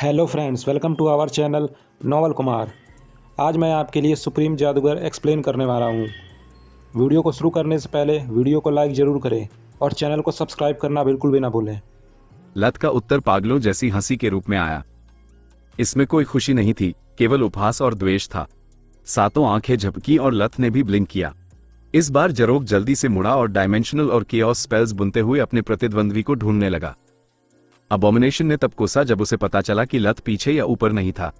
Hello friends, welcome to our channel Noval Kumar. आज मैं आपके लिए सुप्रीम जादूगर एक्सप्लेन करने वाला हूँ। वीडियो को शुरू करने से पहले वीडियो को लाइक ज़रूर करें और चैनल को सब्सक्राइब करना बिल्कुल भी ना भूलें। लत का उत्तर पागलों जैसी हंसी के रूप में आया। इसमें कोई खुशी नहीं थी, केवल उपहास और द्वेष था। सातों आंखें झपकी और लत ने भी ब्लिंक किया। इस बार जरोक जल्दी से मुड़ा और डायमेंशनल और केओस स्पेल्स बुनते हुए अपने प्रतिद्वंद्वी को ढूंढने लगा। अबोमिनेशन ने तब कोसा जब उसे पता चला कि लत पीछे या ऊपर नहीं था।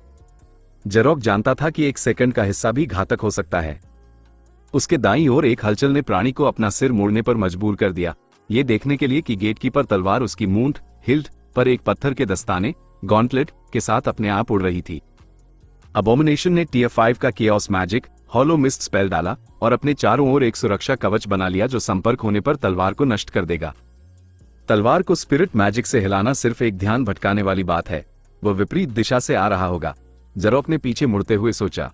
जरोक जानता था कि एक सेकंड का हिस्सा भी घातक हो सकता है। उसके दाईं ओर एक हलचल ने प्राणी को अपना सिर मोड़ने पर मजबूर कर दिया, ये देखने के लिए कि गेटकीपर तलवार उसकी मूंठ हिल्ट पर एक पत्थर के दस्ताने गॉन्टलेट के साथ अपने आप उड़ रही थी। अबोमिनेशन ने टियर 5 का chaos magic hollow mist spell डाला और अपने चारों ओर एक सुरक्षा कवच बना लिया जो संपर्क होने पर तलवार को नष्ट कर देगा। तलवार को स्पिरिट मैजिक से हिलाना सिर्फ एक ध्यान भटकाने वाली बात है, वह विपरीत दिशा से आ रहा होगा। जरोक ने पीछे मुड़ते हुए सोचा।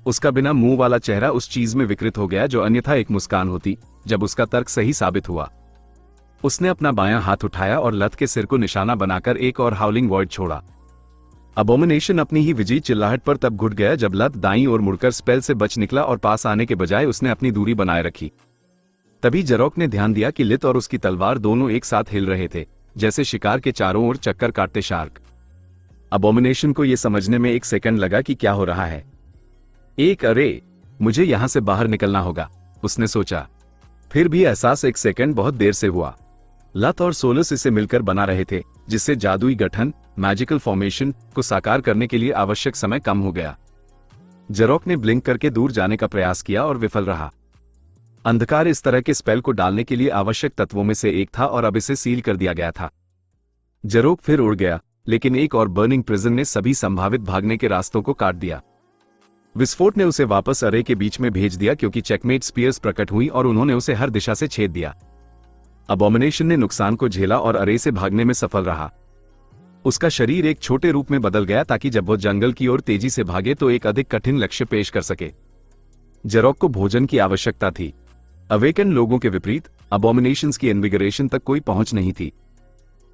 उसका बिना मुंह वाला चेहरा उस चीज में विकृत हो गया जो अन्यथा एक मुस्कान होती। जब उसका तर्क सही साबित हुआ, उसने अपना बायां हाथ उठाया और लत के सिर को निशाना बनाकर एक और हाउलिंग वॉइड छोड़ा। अबोमिनेशन अपनी ही विजयी चिल्लाहट पर तब घुट गया जब लत दाईं ओर मुड़कर स्पेल से बच निकला और पास आने के बजाय उसने अपनी दूरी बनाए रखी। तभी जरोक ने ध्यान दिया कि लित और उसकी तलवार दोनों एक साथ हिल रहे थे, जैसे शिकार के चारों ओर चक्कर काटते शार्क। अबोमिनेशन को यह समझने में एक सेकंड लगा कि क्या हो रहा है। अरे, मुझे यहां से बाहर निकलना होगा, उसने सोचा। फिर भी एहसास एक सेकंड बहुत देर से हुआ। लत और सोलस इसे मिलकर बना रहे थे, जिससे जादुई गठन मैजिकल फॉर्मेशन को साकार करने के लिए आवश्यक समय कम हो गया। जरोक ने ब्लिंक करके दूर जाने का प्रयास किया और विफल रहा। अंधकार इस तरह के स्पेल को डालने के लिए आवश्यक तत्वों में से एक था और अब इसे सील कर दिया गया था। जरोक फिर उड़ गया, लेकिन एक और बर्निंग प्रिजन ने सभी संभावित भागने के रास्तों को काट दिया। विस्फोट ने उसे वापस अरे के बीच में भेज दिया क्योंकि चेकमेट स्पीयर्स प्रकट हुई और उन्होंने उसे हर दिशा से छेद दिया। अबोमिनेशन ने नुकसान को झेला और अरे से भागने में सफल रहा। उसका शरीर एक छोटे रूप में बदल गया ताकि जब वो जंगल की ओर तेजी से भागे तो एक अधिक कठिन लक्ष्य पेश कर सके। जरोक को भोजन की आवश्यकता थी। अवेकन लोगों के विपरीत अबोमिनेशंस की इन्विगरेशन तक कोई पहुंच नहीं थी।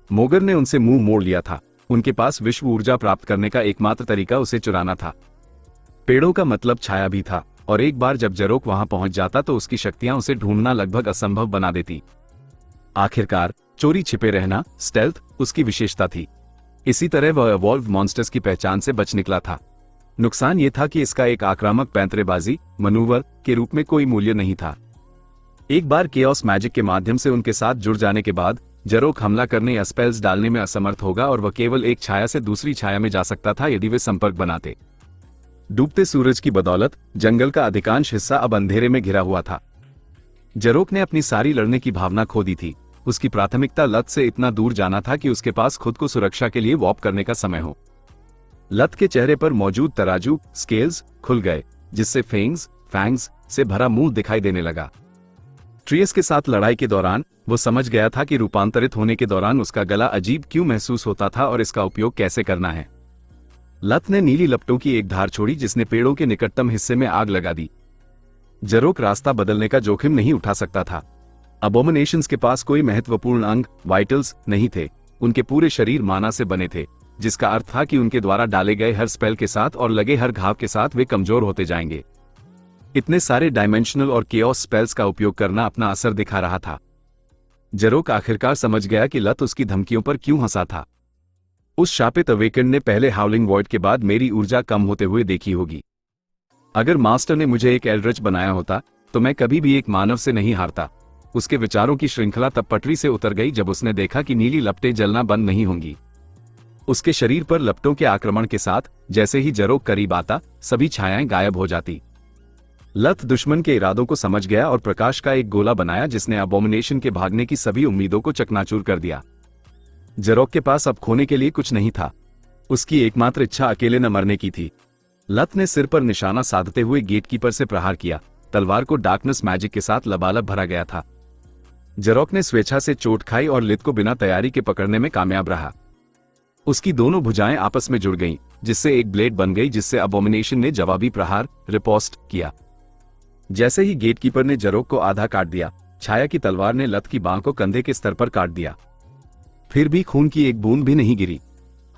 मोगर ने उनसे मुंह मोड़ लिया था। उनके पास विश्व ऊर्जा प्राप्त करने का एकमात्र तरीका उसे चुराना था। पेड़ों का मतलब छाया भी था, और एक बार जब जरोक वहां पहुंच जाता तो उसकी शक्तियां उसे ढूंढना लगभग असंभव बना देती। आखिरकार चोरी छिपे रहना स्टेल्थ उसकी विशेषता थी। इसी तरह वह एवॉल्व मॉन्स्टर्स की पहचान से बच निकला था। नुकसान यह था कि इसका एक आक्रामक पैंतरेबाजी मनूवर के रूप में कोई मूल्य नहीं था। एक बार केओस मैजिक के माध्यम से उनके साथ जुड़ जाने के बाद जरोक हमला करने या स्पेल्स डालने में असमर्थ होगा और वह केवल एक छाया से दूसरी छाया में जा सकता था यदि वे संपर्क बनाते। डूबते सूरज की बदौलत जंगल का अधिकांश हिस्सा अब अंधेरे में घिरा हुआ था। जरोक ने अपनी सारी लड़ने की भावना खो दी थी। उसकी प्राथमिकता लत से इतना दूर जाना था कि उसके पास खुद को सुरक्षा के लिए वॉप करने का समय हो। लत के चेहरे पर मौजूद तराजू स्केल्स खुल गए, जिससे फैंग्स से भरा मुंह दिखाई देने लगा। ट्रियस के साथ लड़ाई के दौरान वो समझ गया था कि रूपांतरित होने के दौरान उसका गला अजीब क्यों महसूस होता था और इसका उपयोग कैसे करना है। लत ने नीली लपटों की एक धार छोड़ी जिसने पेड़ों के निकटतम हिस्से में आग लगा दी। जरोक रास्ता बदलने का जोखिम नहीं उठा सकता था। अबोमिनेशंस के पास कोई महत्वपूर्ण अंग वाइटल्स नहीं थे। उनके पूरे शरीर माना से बने थे, जिसका अर्थ था कि उनके द्वारा डाले गए हर स्पेल के साथ और लगे हर घाव के साथ वे कमजोर होते जाएंगे। इतने सारे डायमेंशनल और केओस स्पेल्स का उपयोग करना अपना असर दिखा रहा था। जरोक आखिरकार समझ गया कि लत उसकी धमकियों पर क्यों हंसा था। उस शापित अवेकन ने पहले हाउलिंग वॉइड के बाद मेरी ऊर्जा कम होते हुए देखी होगी। अगर मास्टर ने मुझे एक एल्ड्रिच बनाया होता तो मैं कभी भी एक मानव से नहीं हारता। उसके विचारों की श्रृंखला तब पटरी से उतर गई जब उसने देखा कि नीली लपटें जलना बंद नहीं होंगी। उसके शरीर पर लपटों के आक्रमण के साथ जैसे ही जरोक करीब आता, सभी छायाएं गायब हो जाती। लत दुश्मन के इरादों को समझ गया और प्रकाश का एक गोला बनाया जिसने अबोमिनेशन के भागने की सभी उम्मीदों को चकनाचूर कर दिया। जरोक के पास अब खोने के लिए कुछ नहीं था। उसकी एकमात्र इच्छा अकेले न मरने की थी। लत ने सिर पर निशाना साधते हुए गेटकीपर से प्रहार किया। तलवार को डार्कनेस मैजिक के साथ लबालब भरा गया था। जरोक ने स्वेच्छा से चोट खाई और लित को बिना तैयारी के पकड़ने में कामयाब रहा। उसकी दोनों भुजाएं आपस में जुड़ गईं, जिससे एक ब्लेड बन गई जिससे अबोमिनेशन ने जवाबी प्रहार रिपोस्ट किया। जैसे ही गेटकीपर ने जरोक को आधा काट दिया, छाया की तलवार ने लत की बांह को कंधे के स्तर पर काट दिया। फिर भी खून की एक बूंद भी नहीं गिरी।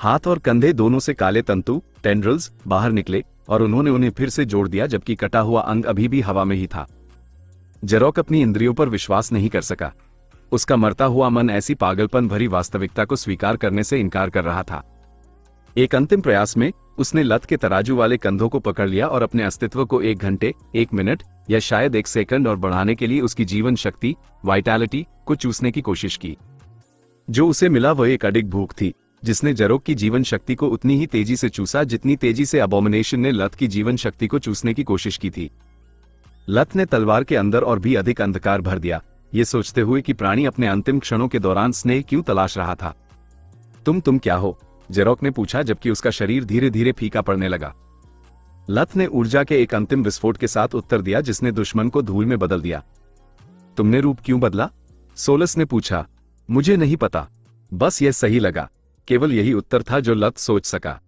हाथ और कंधे दोनों से काले तंतु टेंड्रल्स बाहर निकले और उन्होंने उन्हें फिर से जोड़ दिया, जबकि कटा हुआ अंग अभी भी हवा में ही था। जेरोक अपनी इंद्रियों पर विश्वास नहीं कर सका। उसका मरता हुआ मन ऐसी पागलपन भरी वास्तविकता को स्वीकार करने से इनकार कर रहा था। एक अंतिम प्रयास में उसने लत के तराजू वाले कंधों को पकड़ लिया और अपने अस्तित्व को 1 घंटे 1 मिनट या शायद 1 सेकंड और बढ़ाने के लिए उसकी जीवन शक्ति वाइटैलिटी को चूसने की कोशिश की। जो उसे मिला वह एक अडिग भूख थी, जिसने जेरोक की जीवन शक्ति को उतनी ही तेजी से चूसा जितनी तेजी से अबोमिनेशन ने लत की जीवन शक्ति को चूसने की कोशिश की थी। लत ने तलवार के अंदर और भी अधिक अंधकार भर दिया, ये सोचते हुए कि प्राणी अपने अंतिम क्षणों के दौरान स्नेह क्यों तलाश रहा था। तुम क्या हो? जेरोक ने पूछा, जबकि उसका शरीर धीरे धीरे फीका पड़ने लगा। लत ने ऊर्जा के एक अंतिम विस्फोट के साथ उत्तर दिया जिसने दुश्मन को धूल में बदल दिया। तुमने रूप क्यों बदला? सोलस ने पूछा। मुझे नहीं पता, बस यह सही लगा। केवल यही उत्तर था जो लत सोच सका।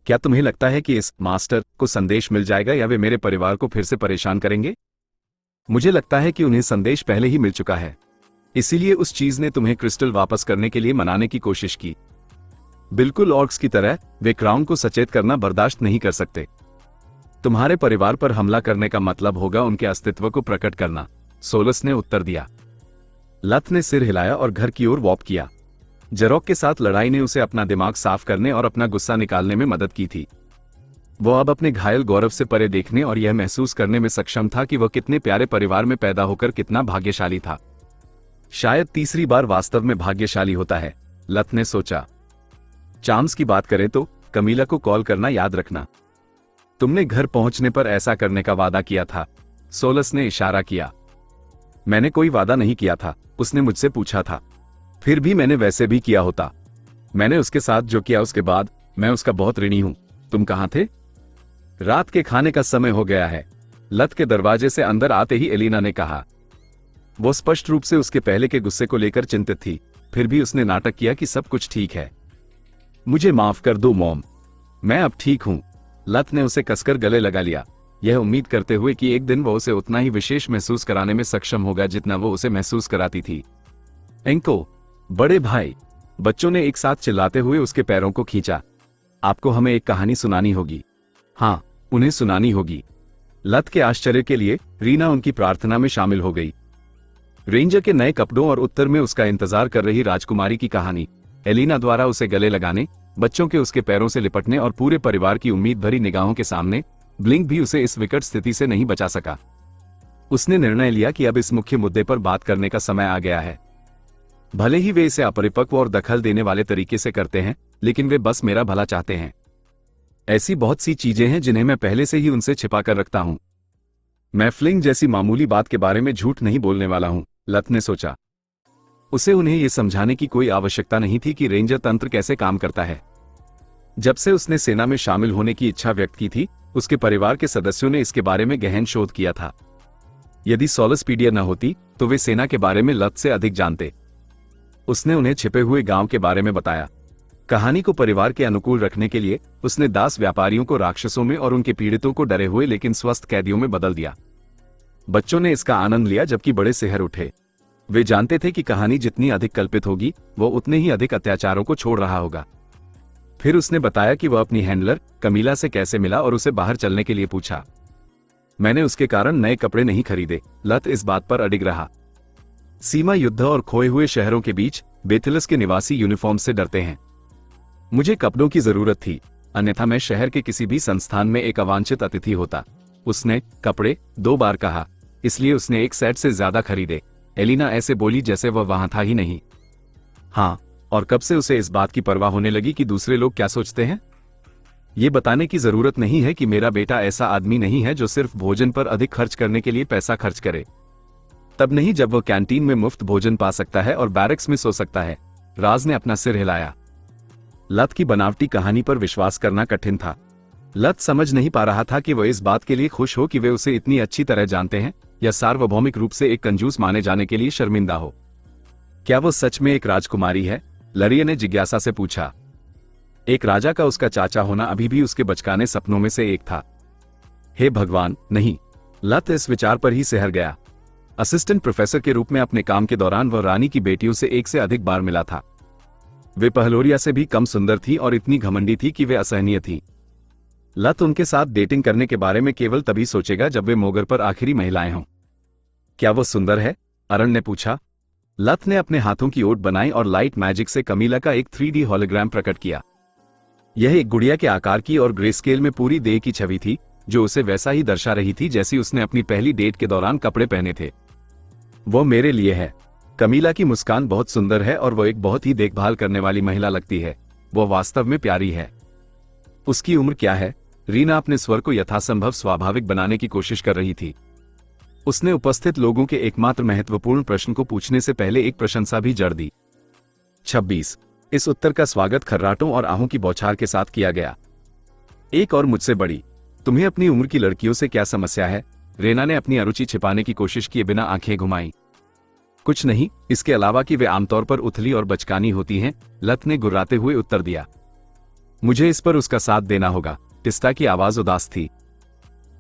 क्या तुम्हें लगता है कि इस मास्टर को संदेश मिल जाएगा या वे मेरे परिवार को फिर से परेशान करेंगे? मुझे लगता है कि उन्हें संदेश पहले ही मिल चुका है, इसीलिए उस चीज ने तुम्हें क्रिस्टल वापस करने के लिए मनाने की कोशिश की। बिल्कुल ऑर्क्स की तरह वे क्राउन को सचेत करना बर्दाश्त नहीं कर सकते। तुम्हारे परिवार पर हमला करने का मतलब होगा उनके अस्तित्व को प्रकट करना, सोलस ने उत्तर दिया। लत ने सिर हिलाया और घर की ओर वॉक किया। जेरोक के साथ लड़ाई ने उसे अपना दिमाग साफ करने और अपना गुस्सा निकालने में मदद की थी। वो अब अपने घायल गौरव से परे देखने और यह महसूस करने में सक्षम था कि वह कितने प्यारे परिवार में पैदा होकर कितना भाग्यशाली था। शायद तीसरी बार वास्तव में भाग्यशाली होता है, लत ने सोचा। चार्म्स की बात करें तो कमीला को कॉल करना याद रखना। तुमने घर पहुंचने पर ऐसा करने का वादा किया था, सोलस ने इशारा किया। मैंने कोई वादा नहीं किया था, उसने मुझसे पूछा था। फिर भी मैंने वैसे भी किया होता। मैंने उसके साथ जो किया उसके बाद मैं उसका बहुत ऋणी हूं। तुम कहां थे? रात के खाने का समय हो गया है, लत के दरवाजे से अंदर आते ही एलिना ने कहा। वो स्पष्ट रूप से उसके पहले के गुस्से को लेकर चिंतित थी, फिर भी उसने नाटक किया कि सब कुछ ठीक है। मुझे माफ कर दो मॉम, मैं अब ठीक हूं। लत ने उसे कसकर गले लगा लिया, यह उम्मीद करते हुए कि एक दिन वो उसे उतना ही विशेष महसूस कराने में सक्षम होगा जितना वो उसे महसूस कराती थी। एंको, बड़े भाई, बच्चों ने एक साथ चिल्लाते हुए उसके पैरों को खींचा। आपको हमें एक कहानी सुनानी होगी। हाँ, उन्हें सुनानी होगी। लत के आश्चर्य के लिए रीना उनकी प्रार्थना में शामिल हो गई। रेंजर के नए कपड़ों और उत्तर में उसका इंतजार कर रही राजकुमारी की कहानी, एलिना द्वारा उसे गले लगाने, बच्चों के उसके पैरों से लिपटने और पूरे परिवार की उम्मीद भरी निगाहों के सामने ब्लिंक भी उसे इस विकट स्थिति से नहीं बचा सका। उसने निर्णय लिया कि अब इस मुख्य मुद्दे पर बात करने का समय आ गया है। भले ही वे इसे अपरिपक्व और दखल देने वाले तरीके से करते हैं, लेकिन वे बस मेरा भला चाहते हैं। ऐसी बहुत सी चीजें हैं जिन्हें मैं पहले से ही उनसे छिपा कर रखता हूं। मैं फ्लिंग जैसी मामूली बात के बारे में झूठ नहीं बोलने वाला हूं, लत ने सोचा। उसे उन्हें यह समझाने की कोई आवश्यकता नहीं थी कि रेंजर तंत्र कैसे काम करता है। जब से उसने सेना में शामिल होने की इच्छा व्यक्त की थी, उसके परिवार के सदस्यों ने इसके बारे में गहन शोध किया था। यदि सोलसपीडिया न होती तो वे सेना के बारे में लत से अधिक जानते। उसने उन्हें छिपे हुए गांव के बारे में बताया। कहानी को परिवार के अनुकूल रखने के लिए उसने दास व्यापारियों को राक्षसों में और उनके पीड़ितों को डरे हुए लेकिन स्वस्थ कैदियों में बदल दिया। बच्चों ने इसका आनंद लिया जबकि बड़े सिहर उठे। वे जानते थे कि कहानी जितनी अधिक कल्पित होगी वो उतने ही अधिक अत्याचारों को छोड़ रहा होगा। फिर उसने बताया कि वह अपनी हैंडलर कमीला से कैसे मिला और उसे बाहर चलने के लिए पूछा। मैंने उसके कारण नए कपड़े नहीं खरीदे, लत इस बात पर अडिग रहा। सीमा युद्ध और खोए हुए शहरों के बीच बेथिलस के निवासी यूनिफॉर्म से डरते हैं। मुझे कपड़ों की जरूरत थी, अन्यथा मैं शहर के किसी भी संस्थान में एक अवांछित अतिथि होता। उसने कपड़े 2 बार कहा, इसलिए उसने एक सेट से ज्यादा खरीदे। एलिना ऐसे बोली जैसे वह वहां था ही नहीं। हाँ, और कब से उसे इस बात की परवाह होने लगी कि दूसरे लोग क्या सोचते हैं? ये बताने की जरूरत नहीं है कि मेरा बेटा ऐसा आदमी नहीं है जो सिर्फ भोजन पर अधिक खर्च करने के लिए पैसा खर्च करे। तब नहीं जब वह कैंटीन में मुफ्त भोजन पा सकता है और बैरक्स में सो सकता है। राज ने अपना सिर हिलाया। लत की बनावटी कहानी पर विश्वास करना कठिन था। लत समझ नहीं पा रहा था कि वह इस बात के लिए खुश हो कि वे उसे इतनी अच्छी तरह जानते हैं या सार्वभौमिक रूप से एक कंजूस माने जाने के लिए शर्मिंदा हो। क्या वो सच में एक राजकुमारी है? लरिया ने जिज्ञासा से पूछा। एक राजा का उसका चाचा होना अभी भी उसके बचकाने सपनों में से एक था। हे भगवान, नहीं। लत इस विचार पर ही सिहर गया। असिस्टेंट प्रोफेसर के रूप में अपने काम के दौरान वह रानी की बेटियों से एक से अधिक बार मिला था। वे पहलोरिया से भी कम सुंदर थी और इतनी घमंडी थी कि वे असहनीय थी। लत उनके साथ डेटिंग करने के बारे में केवल तभी सोचेगा जब वे मोगर पर आखिरी महिलाएं हों। क्या वो सुंदर है? अरुण ने पूछा। लत ने अपने हाथों की ओट बनाई और लाइट मैजिक से कमीला का एक 3D हॉलोग्राम प्रकट किया। यह एक गुड़िया के आकार की और ग्रे स्केल में पूरी देह की छवि थी, जो उसे वैसा ही दर्शा रही थी जैसी उसने अपनी पहली डेट के दौरान कपड़े पहने थे। वो मेरे लिए है। कमीला की मुस्कान बहुत सुंदर है और वो एक बहुत ही देखभाल करने वाली महिला लगती है। वो वास्तव में प्यारी है। उसकी उम्र क्या है? रीना अपने स्वर को यथासंभव स्वाभाविक बनाने की कोशिश कर रही थी। उसने उपस्थित लोगों के एकमात्र महत्वपूर्ण प्रश्न को पूछने से पहले एक प्रशंसा भी जड़ दी। 26। इस उत्तर का स्वागत खर्राटों और आहों की बौछार के साथ किया गया। एक और मुझसे बड़ी। तुम्हें अपनी उम्र की लड़कियों से क्या समस्या है? रीना ने अपनी अरुचि छिपाने की कोशिश किए बिना आंखें घुमाई। कुछ नहीं, इसके अलावा कि वे आमतौर पर उथली और बचकानी होती हैं, लत ने गुर्राते हुए उत्तर दिया। मुझे इस पर उसका साथ देना होगा। टिस्टा की आवाज उदास थी।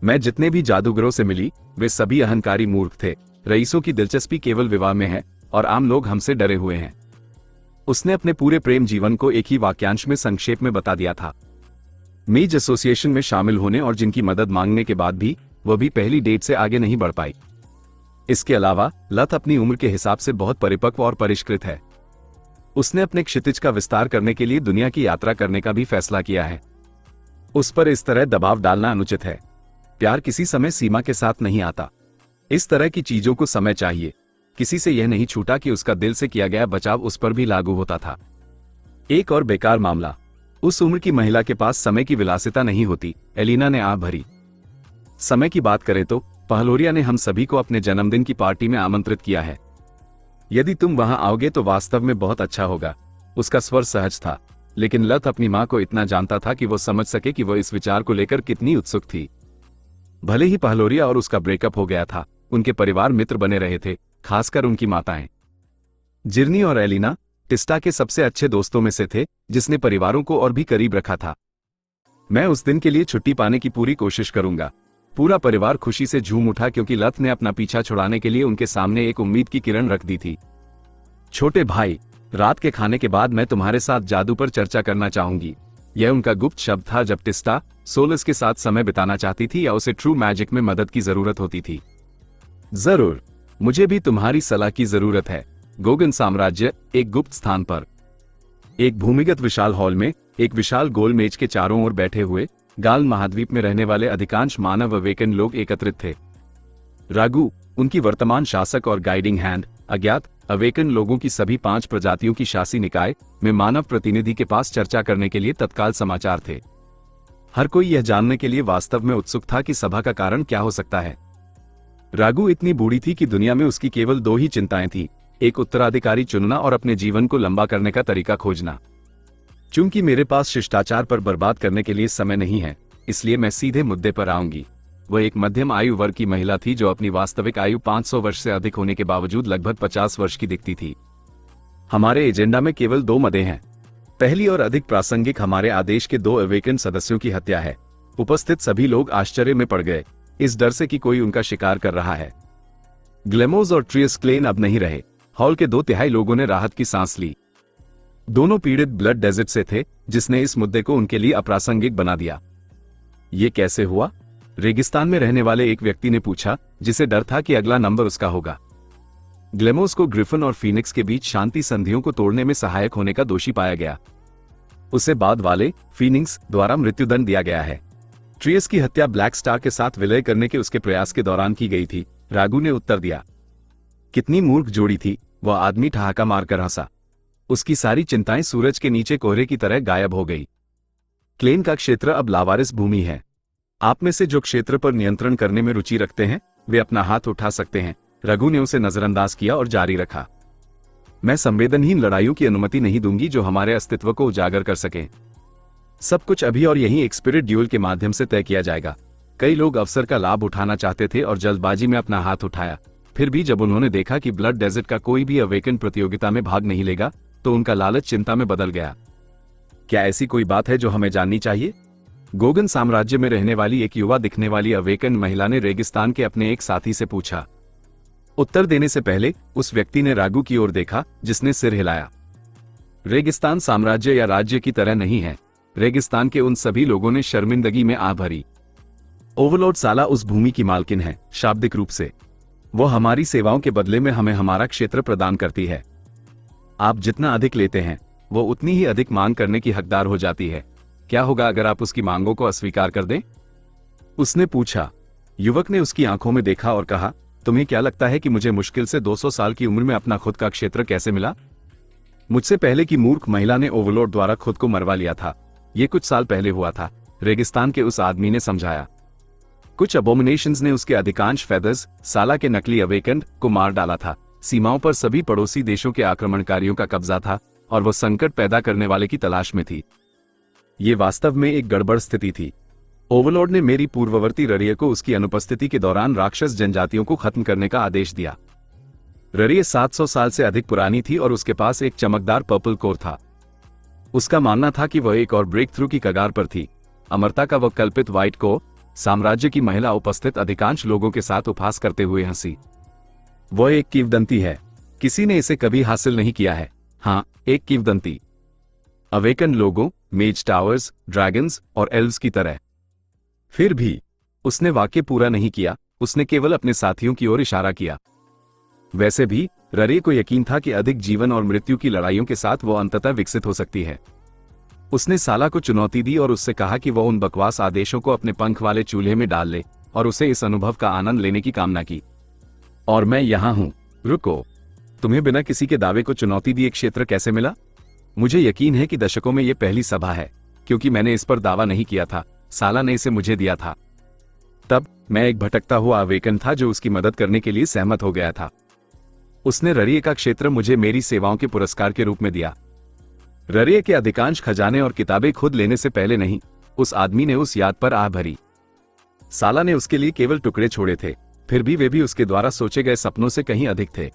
मैं जितने भी जादूगरों से मिली, वे सभी अहंकारी मूर्ख थे। रईसों की दिलचस्पी केवल विवाह में है और आम लोग हमसे डरे हुए हैं। उसने अपने पूरे प्रेम जीवन को एक ही वाक्यांश में संक्षेप में बता दिया था। मेज एसोसिएशन में शामिल होने और जिनकी मदद मांगने के बाद भी वह भी पहली डेट से आगे नहीं बढ़ पाई। इसके अलावा लत अपनी उम्र के हिसाब से बहुत परिपक्व और परिष्कृत है। उसने अपने क्षितिज का विस्तार करने के लिए दुनिया की यात्रा करने का भी फैसला किया है। उस पर इस तरह दबाव डालना अनुचित है। प्यार किसी समय सीमा के साथ नहीं आता। इस तरह की चीजों को समय चाहिए। किसी से यह नहीं छूटा कि उसका दिल से किया गया बचाव उस पर भी लागू होता था। एक और बेकार मामला। उस उम्र की महिला के पास समय की विलासिता नहीं होती। एलिना ने आह भरी। समय की बात करें तो पहलोरिया ने हम सभी को अपने जन्मदिन की पार्टी में आमंत्रित किया है। यदि तुम वहां आओगे तो वास्तव में बहुत अच्छा होगा। उसका स्वर सहज था, लेकिन लत अपनी मां को इतना जानता था कि वो समझ सके कि वो इस विचार को लेकर कितनी उत्सुक थी। भले ही पहलोरिया और उसका ब्रेकअप हो गया था, उनके परिवार मित्र बने रहे थे, खासकर उनकी माताएं। जिरनी और एलिना टिस्टा के सबसे अच्छे दोस्तों में से थे, जिसने परिवारों को और भी करीब रखा था। मैं उस दिन के लिए छुट्टी पाने की पूरी कोशिश करूंगा। पूरा परिवार खुशी से झूम उठा क्योंकि लत ने अपना पीछा छुड़ाने के लिए उनके सामने एक उम्मीद की किरण रख दी थी। छोटे भाई, रात के खाने के बाद मैं तुम्हारे साथ जादू पर चर्चा करना चाहूंगी। यह उनका गुप्त शब्द था जब टिस्टा सोलस के साथ समय बिताना चाहती थी या उसे ट्रू मैजिक में मदद की जरूरत होती थी। जरूर, मुझे भी तुम्हारी सलाह की जरूरत है। गोगन साम्राज्य, एक गुप्त स्थान पर एक भूमिगत विशाल हॉल में एक विशाल गोल मेज के चारों ओर बैठे हुए गाल महाद्वीप में रहने वाले अधिकांश मानव अवेकन लोग एकत्रित थे। रागू, उनकी वर्तमान शासक और गाइडिंग हैंड, अज्ञात अवेकन लोगों की सभी 5 प्रजातियों की शासी निकाय में मानव प्रतिनिधि के पास चर्चा करने के लिए तत्काल समाचार थे। हर कोई यह जानने के लिए वास्तव में उत्सुक था कि सभा का कारण क्या हो सकता है। रागू इतनी बूढ़ी थी कि दुनिया में उसकी केवल 2 ही चिंताएं थी, एक उत्तराधिकारी चुनना और अपने जीवन को लंबा करने का तरीका खोजना। चूंकि मेरे पास शिष्टाचार पर बर्बाद करने के लिए समय नहीं है, इसलिए मैं सीधे मुद्दे पर आऊंगी। वह एक मध्यम आयु वर्ग की महिला थी जो अपनी वास्तविक आयु 500 वर्ष से अधिक होने के बावजूद लगभग 50 वर्ष की दिखती थी। हमारे एजेंडा में केवल 2 मदें हैं। पहली और अधिक प्रासंगिक हमारे आदेश के 2 अवेकन सदस्यों की हत्या है। उपस्थित सभी लोग आश्चर्य में पड़ गए, इस डर से कि कोई उनका शिकार कर रहा है। ग्लेमोज और ट्रियस क्लेन अब नहीं रहे। हॉल के 2/3 लोगों ने राहत की सांस ली। दोनों पीड़ित ब्लड डेजर्ट से थे, जिसने इस मुद्दे को उनके लिए अप्रासंगिक बना दिया। ये कैसे हुआ? रेगिस्तान में रहने वाले एक व्यक्ति ने पूछा, जिसे डर था कि अगला नंबर उसका होगा। ग्लेमोस को ग्रिफिन और फीनिक्स के बीच शांति संधियों को तोड़ने में सहायक होने का दोषी पाया गया। उसे बाद वाले फीनिक्स द्वारा मृत्युदंड दिया गया है। ट्रियस की हत्या ब्लैक स्टार के साथ विलय करने के उसके प्रयास के दौरान की गई थी, रागू ने उत्तर दिया। कितनी मूर्ख जोड़ी थी, वह आदमी ठहाका मारकर हंसा। उसकी सारी चिंताएं सूरज के नीचे कोहरे की तरह गायब हो गई। क्लेन का क्षेत्र अब लावारिस भूमि है। आप में से जो क्षेत्र पर नियंत्रण करने में रुचि रखते हैं, वे अपना हाथ उठा सकते हैं। रघु ने उसे नजरअंदाज किया और जारी रखा। मैं संवेदनहीन लड़ाइयों की अनुमति नहीं दूंगी जो हमारे अस्तित्व को उजागर कर सकें। सब कुछ अभी और यहीं एक स्पिरिट ड्यूल के माध्यम से तय किया जाएगा। कई लोग अवसर का लाभ उठाना चाहते थे और जल्दबाजी में अपना हाथ उठाया। फिर भी जब उन्होंने देखा कि ब्लड डेजर्ट का कोई भी अवेकन प्रतियोगिता में भाग नहीं लेगा, तो उनका लालच चिंता में बदल गया। क्या ऐसी कोई बात है जो हमें जाननी चाहिए? गोगन साम्राज्य में रहने वाली एक युवा दिखने वाली अवेकन महिला ने रेगिस्तान के अपने एक साथी से पूछा। उत्तर देने से पहले उस व्यक्ति ने रागू की ओर देखा, जिसने सिर हिलाया। रेगिस्तान साम्राज्य या राज्य की तरह नहीं है। रेगिस्तान के उन सभी लोगों ने शर्मिंदगी में आ भरी। ओवरलॉर्ड साला उस भूमि की मालकिन है, शाब्दिक रूप से। वो हमारी सेवाओं के बदले में हमें हमारा क्षेत्र प्रदान करती है। आप जितना अधिक लेते हैं वो उतनी ही अधिक मांग करने की हकदार हो जाती है। क्या होगा अगर आप उसकी मांगों को अस्वीकार कर दें? उसने पूछा। युवक ने उसकी आंखों में देखा और कहा, तुम्हें क्या लगता है कि मुझे मुश्किल से 200 साल की उम्र में अपना खुद का क्षेत्र कैसे मिला? मुझसे पहले की मूर्ख महिला ने ओवरलॉर्ड द्वारा खुद को मरवा लिया था। ये कुछ साल पहले हुआ था, रेगिस्तान के उस आदमी ने समझाया। कुछ अबोमिनेशंस ने उसके अधिकांश फेदर्स, साला के नकली अवेकंड, को मार डाला था। सीमाओं पर सभी पड़ोसी देशों के आक्रमणकारियों का कब्जा था और वो संकट पैदा करने वाले की तलाश में थी। ये वास्तव में एक गड़बड़ स्थिति थी। ओवरलॉर्ड ने मेरी पूर्ववर्ती ररिय को उसकी अनुपस्थिति के दौरान राक्षस जनजातियों को खत्म करने का आदेश दिया। ररिय 700 साल से अधिक पुरानी थी और उसके पास एक चमकदार पर्पल कोर था। उसका मानना था कि वह एक और ब्रेक थ्रू की कगार पर थी। अमरता का वह कल्पित व्हाइट कोर साम्राज्य की महिला उपस्थित अधिकांश लोगों के साथ उपहास करते हुए हंसी। वह एक किंवदंती है। किसी ने इसे कभी हासिल नहीं किया है। हाँ, एक किंवदंती। अवेकन लोगों, मेज टावर्स, ड्रैगन्स और एल्व्स की तरह। फिर भी उसने वाक्य पूरा नहीं किया। उसने केवल अपने साथियों की ओर इशारा किया। वैसे भी ररे को यकीन था कि अधिक जीवन और मृत्यु की लड़ाइयों के साथ वो अंततः विकसित हो सकती है। उसने साला को चुनौती दी और उससे कहा कि वह उन बकवास आदेशों को अपने पंख वाले चूल्हे में डाल ले और उसे इस अनुभव का आनंद लेने की कामना की। और मैं यहां हूं। रुको, तुम्हें बिना किसी के दावे को चुनौती दिए क्षेत्र कैसे मिला? मुझे यकीन है कि दशकों में यह पहली सभा है, क्योंकि मैंने इस पर दावा नहीं किया था। साला ने इसे मुझे दिया था। तब मैं एक भटकता हुआ अवेकन था जो उसकी मदद करने के लिए सहमत हो गया था। उसने ररिय का क्षेत्र मुझे मेरी सेवाओं के पुरस्कार के रूप में दिया। ररिय के अधिकांश खजाने और किताबें खुद लेने से पहले नहीं, उस आदमी ने उस याद पर आह भरी। साला ने उसके लिए केवल टुकड़े छोड़े थे, फिर भी वे भी उसके द्वारा सोचे गए सपनों से कहीं अधिक थे।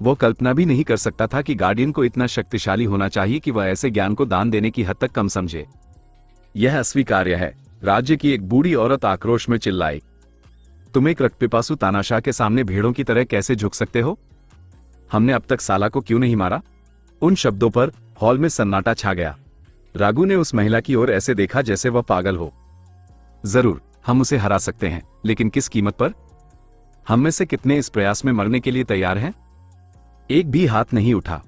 वो कल्पना भी नहीं कर सकता था कि गार्डियन को इतना शक्तिशाली होना चाहिए कि वह ऐसे ज्ञान को दान देने की हद तक कम समझे। यह अस्वीकार्य है, राज्य की एक बूढ़ी औरत आक्रोश में चिल्लाई। तुम एक रक्तपिपासु तानाशाह के सामने भेड़ों की तरह कैसे झुक सकते हो? हमने अब तक साला को क्यों नहीं मारा? उन शब्दों पर हॉल में सन्नाटा छा गया। रागू ने उस महिला की ओर ऐसे देखा जैसे वह पागल हो। जरूर, हम उसे हरा सकते हैं, लेकिन किस कीमत पर? हम में से कितने इस प्रयास में मरने के लिए तैयार हैं? एक भी हाथ नहीं उठा।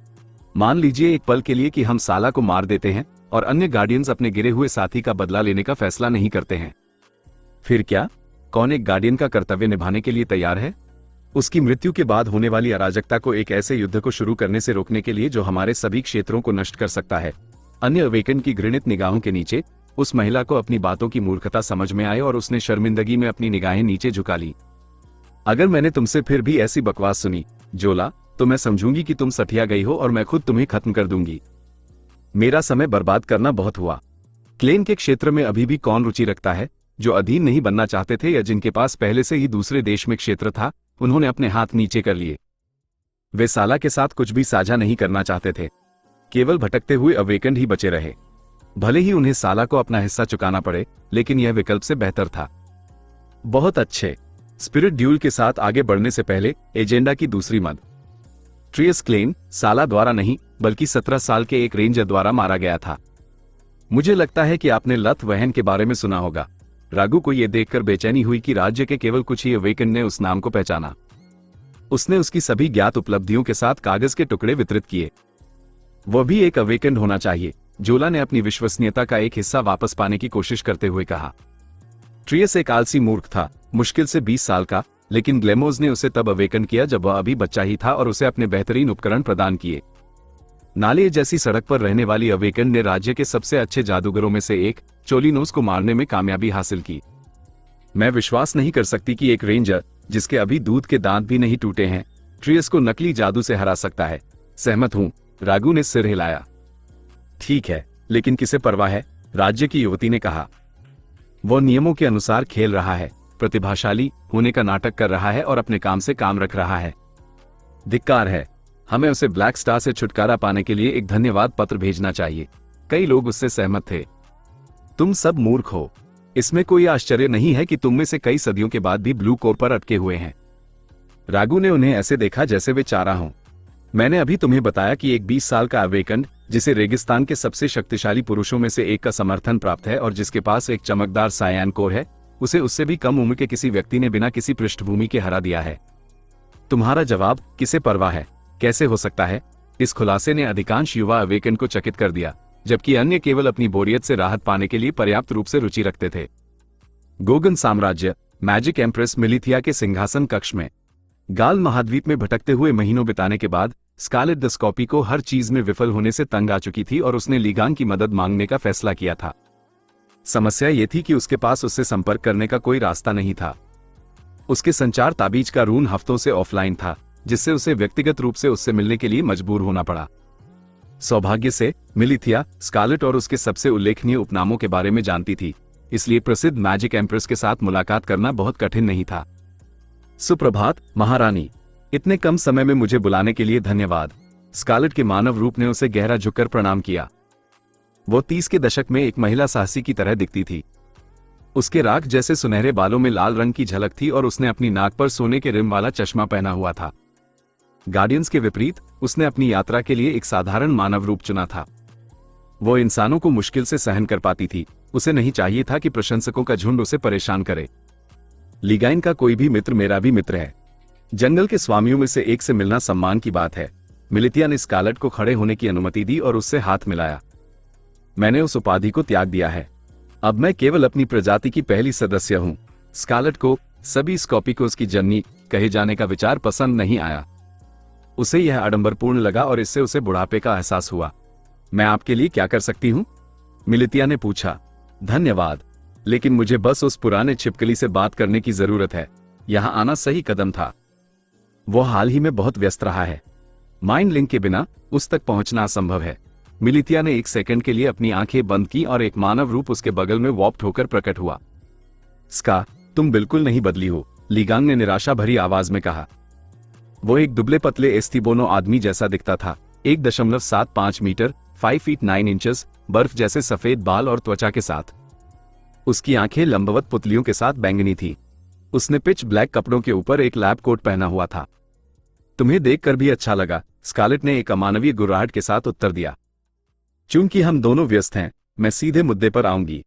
मान लीजिए एक पल के लिए कि हम साला को मार देते हैं और अन्य गार्डियंस अपने गिरे हुए साथी का बदला लेने का फैसला नहीं करते हैं। फिर क्या? कौन एक गार्डियन का कर्तव्य निभाने के लिए तैयार है? उसकी मृत्यु के बाद होने वाली अराजकता को एक ऐसे युद्ध को शुरू करने से रोकने के लिए जो हमारे सभी क्षेत्रों को नष्ट कर सकता है। अन्य अवेकन की घृणित निगाहों के नीचे उस महिला को अपनी बातों की मूर्खता समझ में आए और उसने शर्मिंदगी में अपनी निगाहें नीचे झुका ली। अगर मैंने तुमसे फिर भी ऐसी बकवास सुनी, जोला, तो मैं समझूंगी कि तुम सठिया गई हो और मैं खुद तुम्हें खत्म कर दूंगी। मेरा समय बर्बाद करना बहुत हुआ। क्लेन के क्षेत्र में अभी भी कौन रुचि रखता है? जो अधीन नहीं बनना चाहते थे या जिनके पास पहले से ही दूसरे देश में क्षेत्र था, उन्होंने अपने हाथ नीचे कर लिए। वे साला के साथ कुछ भी साझा नहीं करना चाहते थे। केवल भटकते हुए अवेकन ही बचे रहे। भले ही उन्हें साला को अपना हिस्सा चुकाना पड़े, लेकिन यह विकल्प से बेहतर था। बहुत अच्छे। स्पिरिट ड्यूल के साथ आगे बढ़ने से पहले एजेंडा की दूसरी मद। ट्रियस क्लेन साला द्वारा नहीं, बल्कि 17 साल के एक रेंजर द्वारा मारा गया था। मुझे लगता है कि आपने लथ वहन के बारे में सुना होगा। रागू को यह देखकर बेचैनी हुई कि राज्य के केवल कुछ ही अवेकन ने उस नाम को पहचाना। उसने उसकी सभी ज्ञात उपलब्धियों के साथ कागज के टुकड़े वितरित किए। वह भी एक अवेकन होना चाहिए, जोला ने अपनी विश्वसनीयता का एक हिस्सा वापस पाने की कोशिश करते हुए कहा। ट्रियस एक आलसी मूर्ख था, मुश्किल से 20 साल का, लेकिन ग्लेमोज ने उसे तब अवेकन किया जब वह अभी बच्चा ही था और उसे अपने बेहतरीन उपकरण प्रदान किए। नाले जैसी सड़क पर रहने वाली अवेकन ने राज्य के सबसे अच्छे जादूगरों में से एक, चोलिनोस को मारने में कामयाबी हासिल की। मैं विश्वास नहीं कर सकती कि एक रेंजर, जिसके अभी दूध के दांत भी नहीं टूटे हैं, ट्रियस को नकली जादू से हरा सकता है। सहमत हूं, रागू ने सिर हिलाया। ठीक है, लेकिन किसे परवाह है? राज्य की युवती ने कहा। वह नियमों के अनुसार खेल रहा है, प्रतिभाशाली होने का नाटक कर रहा है और अपने काम से काम रख रहा है। धिक्कार है। हमें उसे ब्लैक स्टार से छुटकारा पाने के लिए एक धन्यवाद पत्र भेजना चाहिए। कई लोग उससे सहमत थे। तुम सब मूर्ख हो। इसमें कोई आश्चर्य नहीं है कि तुम में से कई सदियों के बाद भी ब्लू कोर पर अटके हुए हैं। रागू ने उन्हें ऐसे देखा जैसे वे चारा हों। मैंने अभी तुम्हें बताया कि एक 20 साल का अवेकन, जिसे रेगिस्तान के सबसे शक्तिशाली पुरुषों में से एक का समर्थन प्राप्त है और जिसके पास एक चमकदार सायान कोर है, उसे उससे भी कम उम्र के किसी व्यक्ति ने बिना किसी पृष्ठभूमि के हरा दिया है। तुम्हारा जवाब, किसे परवाह है, कैसे हो सकता है? इस खुलासे ने अधिकांश युवा अवेकन को चकित कर दिया, जबकि अन्य केवल अपनी बोरियत से राहत पाने के लिए पर्याप्त रूप से रुचि रखते थे। गोगन साम्राज्य, मैजिक एम्प्रेस मिलिथिया के सिंहासन कक्ष में गाल महाद्वीप में भटकते हुए महीनों बिताने के बाद स्कारलेट द स्कॉर्पी को हर चीज में विफल होने से तंग आ चुकी थी और उसने लीगान की मदद मांगने का फैसला किया था। समस्या ये थी कि उसके पास उससे संपर्क करने का कोई रास्ता नहीं था। उसके संचार ताबीज का रून हफ्तों से ऑफलाइन था, जिससे उसे व्यक्तिगत रूप से उससे मिलने के लिए मजबूर होना पड़ा। सौभाग्य से मिलिथिया स्कारलेट और उसके सबसे उल्लेखनीय उपनामों के बारे में जानती थी, इसलिए प्रसिद्ध मैजिक एम्प्रेस के साथ मुलाकात करना बहुत कठिन नहीं था। सुप्रभात महारानी, इतने कम समय में मुझे बुलाने के लिए धन्यवाद। स्कारलेट के मानव रूप ने उसे गहरा झुककर प्रणाम किया। वो 30 के दशक में एक महिला साहसी की तरह दिखती थी। उसके राख जैसे सुनहरे बालों में लाल रंग की झलक थी और उसने अपनी नाक पर सोने के रिम वाला चश्मा पहना हुआ था। गार्डियंस के विपरीत उसने अपनी यात्रा के लिए एक साधारण मानव रूप चुना था। वो इंसानों को मुश्किल से सहन कर पाती थी। उसे नहीं चाहिए था कि प्रशंसकों का झुंड उसे परेशान करे। लीगाइन का कोई भी मित्र मेरा भी मित्र है। जंगल के स्वामियों में से एक से मिलना सम्मान की बात है। मिलिथिया ने स्कारलेट को खड़े होने की अनुमति दी और उससे हाथ मिलाया। मैंने उस उपाधि को त्याग दिया है। अब मैं केवल अपनी प्रजाति की पहली सदस्य हूं। स्कारलेट को सभी स्कॉर्पिकोस की जननी कहे जाने का विचार पसंद नहीं आया। उसे यह आडंबरपूर्ण लगा और इससे उसे बुढ़ापे का एहसास हुआ। मैं आपके लिए क्या कर सकती हूं? मिलिथिया ने पूछा। धन्यवाद, लेकिन मुझे बस उस पुराने छिपकली से बात करने की जरूरत है। यहां आना सही कदम था। वो हाल ही में बहुत व्यस्त रहा है। माइंड लिंक के बिना उस तक पहुंचना असंभव है। मिलिथिया ने एक सेकंड के लिए अपनी आंखें बंद की और एक मानव रूप उसके बगल में वॉप्ट होकर प्रकट हुआ। स्का, तुम बिल्कुल नहीं बदली हो, लीगांग ने निराशा भरी आवाज में कहा। वो एक दुबले पतले एस्तिबोनो आदमी जैसा दिखता था। 1.75 मीटर, 5 फीट 9 इंचेस, बर्फ जैसे सफेद बाल और त्वचा के साथ। उसकी आंखें लंबवत पुतलियों के साथ बैंगनी थी। उसने पिच ब्लैक कपड़ों के ऊपर एक लैब कोट पहना हुआ था। तुम्हें देखकर भी अच्छा लगा, स्कारलेट ने एक अमानवीय गुर्राहट के साथ उत्तर दिया। चूंकि हम दोनों व्यस्त हैं, मैं सीधे मुद्दे पर आऊंगी।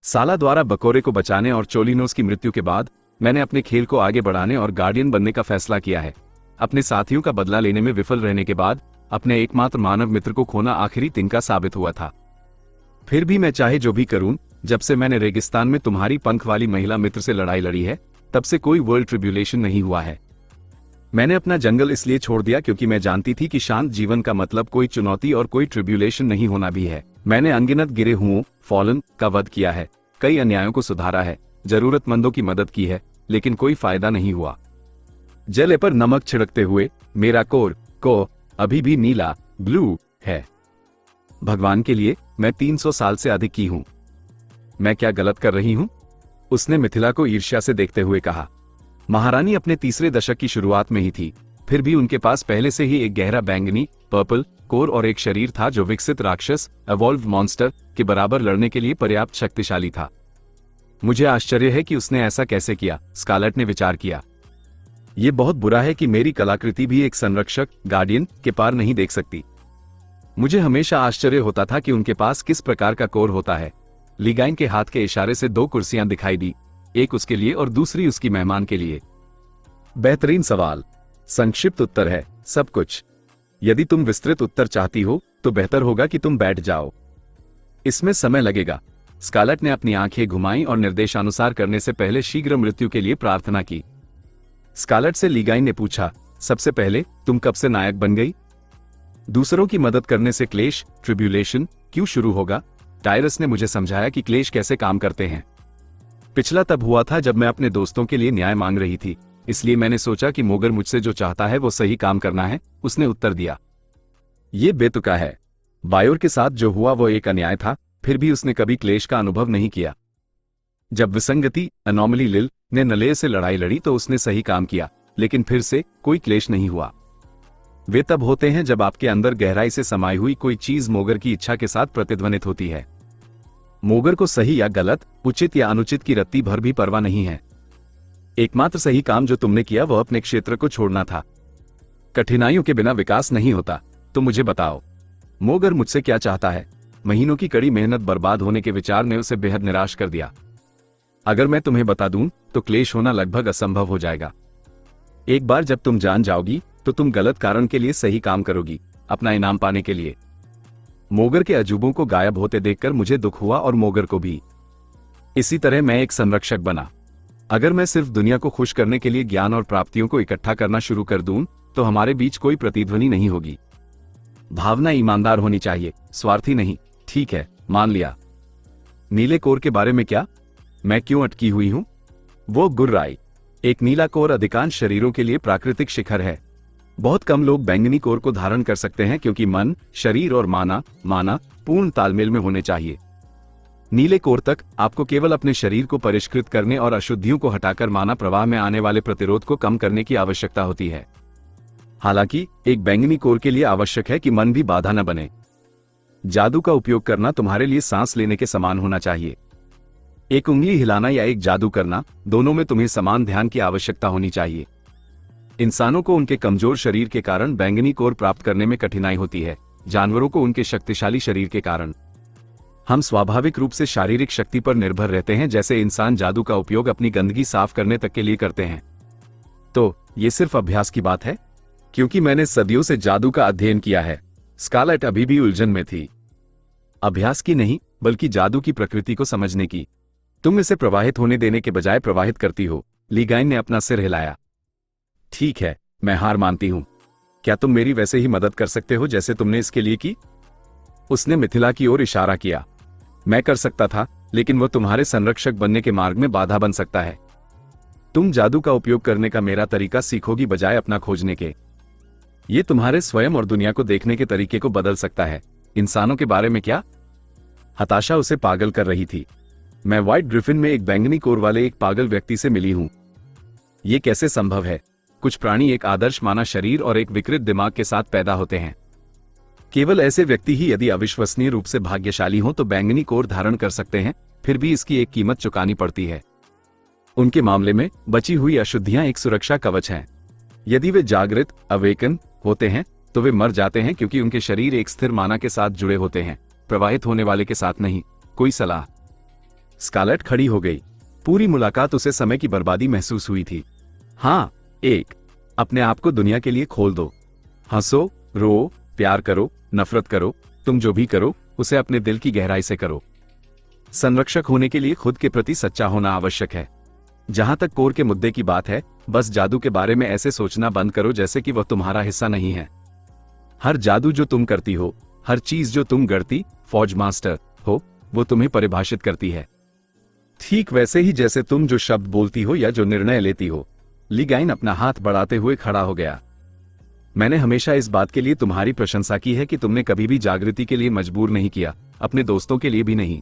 साला द्वारा बकोरे को बचाने और चोलिनोस की मृत्यु के बाद मैंने अपने खेल को आगे बढ़ाने और गार्डियन बनने का फैसला किया है। अपने साथियों का बदला लेने में विफल रहने के बाद अपने एकमात्र मानव मित्र को खोना आखिरी तिनका साबित हुआ था। फिर भी मैं चाहे जो भी करूं, जब से मैंने रेगिस्तान में तुम्हारी पंख वाली महिला मित्र से लड़ाई लड़ी है, तब से कोई वर्ल्ड ट्रिब्यूलेशन नहीं हुआ है। मैंने अपना जंगल इसलिए छोड़ दिया क्योंकि मैं जानती थी कि शांत जीवन का मतलब कोई चुनौती और कोई ट्रिब्यूलेशन नहीं होना भी है। मैंने अनगिनत गिरे हुओं, फॉलन का वध किया है, कई अन्यायों को सुधारा है, जरूरतमंदों की मदद की है, लेकिन कोई फायदा नहीं हुआ। जले पर नमक छिड़कते हुए मेरा कोर को अभी भी नीला ब्लू है। भगवान के लिए मैं 300 साल से अधिक की हूं। मैं क्या गलत कर रही हूं? उसने मिथिला को ईर्ष्या से देखते हुए कहा। महारानी अपने तीसरे दशक की शुरुआत में ही थी, फिर भी उनके पास पहले से ही एक गहरा बैंगनी पर्पल कोर और एक शरीर था जो विकसित राक्षस एवॉल्व मॉन्स्टर के बराबर लड़ने के लिए पर्याप्त शक्तिशाली था। मुझे आश्चर्य है कि उसने ऐसा कैसे किया, स्कारलेट ने विचार किया। यह बहुत बुरा है कि मेरी कलाकृति भी एक संरक्षक गार्डियन के पार नहीं देख सकती। मुझे हमेशा आश्चर्य होता था कि उनके पास किस प्रकार का कोर होता है। लीगाइन के हाथ के इशारे से 2 कुर्सियां दिखाई दी, एक उसके लिए और दूसरी उसकी मेहमान के लिए। बेहतरीन सवाल। संक्षिप्त उत्तर है सब कुछ। यदि तुम विस्तृत उत्तर चाहती हो तो बेहतर होगा कि तुम बैठ जाओ। इसमें समय लगेगा। स्कारलेट ने अपनी आंखें घुमाई और निर्देशानुसार करने से पहले शीघ्र मृत्यु के लिए प्रार्थना की। स्कारलेट से लीगाइन ने पूछा, सबसे पहले तुम कब से नायक बन गई? दूसरों की मदद करने से क्लेश ट्रिब्यूलेशन क्यों शुरू होगा? टायरस ने मुझे समझाया कि क्लेश कैसे काम करते हैं। पिछला तब हुआ था जब मैं अपने दोस्तों के लिए न्याय मांग रही थी, इसलिए मैंने सोचा कि मोगर मुझसे जो चाहता है वो सही काम करना है, उसने उत्तर दिया। ये बेतुका है। बायोर के साथ जो हुआ वो एक अन्याय था, फिर भी उसने कभी क्लेश का अनुभव नहीं किया। जब विसंगति अनोमली लिल ने नलेय से लड़ाई लड़ी तो उसने सही काम किया, लेकिन फिर से कोई क्लेश नहीं हुआ। वे तब होते हैं जब आपके अंदर गहराई से समाई हुई कोई चीज मोगर की इच्छा के साथ प्रतिध्वनित होती है। मोगर को सही या गलत, उचित या अनुचित की रत्ती भर भी परवाह नहीं है। एकमात्र सही काम जो तुमने किया वो अपने क्षेत्र को छोड़ना था। कठिनाइयों के बिना विकास नहीं होता, तो मुझे बताओ, मोगर मुझसे क्या चाहता है? महीनों की कड़ी मेहनत बर्बाद होने के विचार ने उसे बेहद निराश कर दिया। अगर मैं तुम्हें बता दूं तो क्लेश होना लगभग असंभव हो जाएगा। एक बार जब तुम जान जाओगी तो तुम गलत कारण के लिए सही काम करोगी, अपना इनाम पाने के लिए। मोगर के अजूबों को गायब होते देखकर मुझे दुख हुआ और मोगर को भी। इसी तरह मैं एक संरक्षक बना। अगर मैं सिर्फ दुनिया को खुश करने के लिए ज्ञान और प्राप्तियों को इकट्ठा करना शुरू कर दूं तो हमारे बीच कोई प्रतिध्वनि नहीं होगी। भावना ईमानदार होनी चाहिए, स्वार्थी नहीं। ठीक है, मान लिया। नीले कोर के बारे में क्या? मैं क्यों अटकी हुई हूं? वो गुर्राई। एक नीला कोर अधिकांश शरीरों के लिए प्राकृतिक शिखर है। बहुत कम लोग बैंगनी कोर को धारण कर सकते हैं क्योंकि मन, शरीर और माना पूर्ण तालमेल में होने चाहिए। नीले कोर तक आपको केवल अपने शरीर को परिष्कृत करने और अशुद्धियों को हटाकर माना प्रवाह में आने वाले प्रतिरोध को कम करने की आवश्यकता होती है। हालांकि एक बैंगनी कोर के लिए आवश्यक है कि मन भी बाधा न बने। जादू का उपयोग करना तुम्हारे लिए सांस लेने के समान होना चाहिए। एक उंगली हिलाना या एक जादू करना, दोनों में तुम्हें समान ध्यान की आवश्यकता होनी चाहिए। इंसानों को उनके कमजोर शरीर के कारण बैंगनी कोर प्राप्त करने में कठिनाई होती है, जानवरों को उनके शक्तिशाली शरीर के कारण। हम स्वाभाविक रूप से शारीरिक शक्ति पर निर्भर रहते हैं, जैसे इंसान जादू का उपयोग अपनी गंदगी साफ करने तक के लिए करते हैं। तो ये सिर्फ अभ्यास की बात है, क्योंकि मैंने सदियों से जादू का अध्ययन किया है। स्कारलेट अभी भी उलझन में थी। अभ्यास की नहीं, बल्कि जादू की प्रकृति को समझने की। तुम इसे प्रवाहित होने देने के बजाय प्रवाहित करती हो। लीगाइन ने अपना सिर हिलाया। ठीक है, मैं हार मानती हूं। क्या तुम मेरी वैसे ही मदद कर सकते हो जैसे तुमने इसके लिए की? उसने मिथिला की ओर इशारा किया। मैं कर सकता था, लेकिन वो तुम्हारे संरक्षक बनने के मार्ग में बाधा बन सकता है। तुम जादू का उपयोग करने का मेरा तरीका सीखोगी बजाय अपना खोजने के। ये तुम्हारे स्वयं और दुनिया को देखने के तरीके को बदल सकता है। इंसानों के बारे में क्या? हताशा उसे पागल कर रही थी। मैं व्हाइट ग्रिफिन में एक बैंगनी कोर वाले एक पागल व्यक्ति से मिली हूं। यह कैसे संभव है? कुछ प्राणी एक आदर्श माना शरीर और एक विकृत दिमाग के साथ पैदा होते हैं। केवल ऐसे व्यक्ति ही यदि अविश्वसनीय रूप से भाग्यशाली हों तो बैंगनी कोर धारण कर सकते हैं, फिर भी इसकी एक कीमत चुकानी पड़ती है। उनके मामले में बची हुई अशुद्धियां एक सुरक्षा कवच हैं। यदि वे जागृत अवेकन होते हैं तो वे मर जाते हैं, क्योंकि उनके शरीर एक स्थिर माना के साथ जुड़े होते हैं, प्रवाहित होने वाले के साथ नहीं। कोई सलाह? स्कारलेट खड़ी हो गई। पूरी मुलाकात उसे समय की बर्बादी महसूस हुई थी। हाँ, अपने आप को दुनिया के लिए खोल दो। हंसो, रो, प्यार करो, नफरत करो, तुम जो भी करो उसे अपने दिल की गहराई से करो। संरक्षक होने के लिए खुद के प्रति सच्चा होना आवश्यक है। जहां तक कोर के मुद्दे की बात है, बस जादू के बारे में ऐसे सोचना बंद करो जैसे कि वह तुम्हारा हिस्सा नहीं है। हर जादू जो तुम करती हो, हर चीज जो तुम गढ़ती फौज मास्टर हो, वो तुम्हें परिभाषित करती है। ठीक वैसे ही जैसे तुम जो शब्द बोलती हो या जो निर्णय लेती हो। लीगाइन अपना हाथ बढ़ाते हुए खड़ा हो गया। मैंने हमेशा इस बात के लिए तुम्हारी प्रशंसा की है कि तुमने कभी भी जागृति के लिए मजबूर नहीं किया, अपने दोस्तों के लिए भी नहीं।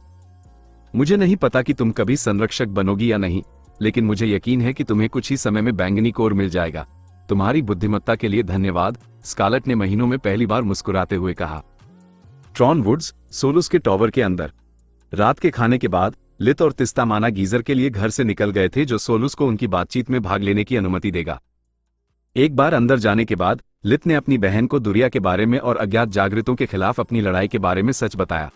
मुझे नहीं पता कि तुम कभी संरक्षक बनोगी या नहीं, लेकिन मुझे यकीन है कि तुम्हें कुछ ही समय में बैंगनी कोर मिल जाएगा। तुम्हारी बुद्धिमत्ता के लिए धन्यवाद, स्कारलेट ने महीनों में पहली बार मुस्कुराते हुए कहा। ट्रॉन वुड्स, सोलुस के टॉवर के अंदर। रात के खाने के बाद लित और तिस्ता माना गीजर के लिए घर से निकल गए थे, जो सोलुस को उनकी बातचीत में भाग लेने की अनुमति देगा। एक बार अंदर जाने के बाद लित ने अपनी बहन को दुरिया के बारे में और अज्ञात जागृतों के खिलाफ अपनी लड़ाई के बारे में सच बताया।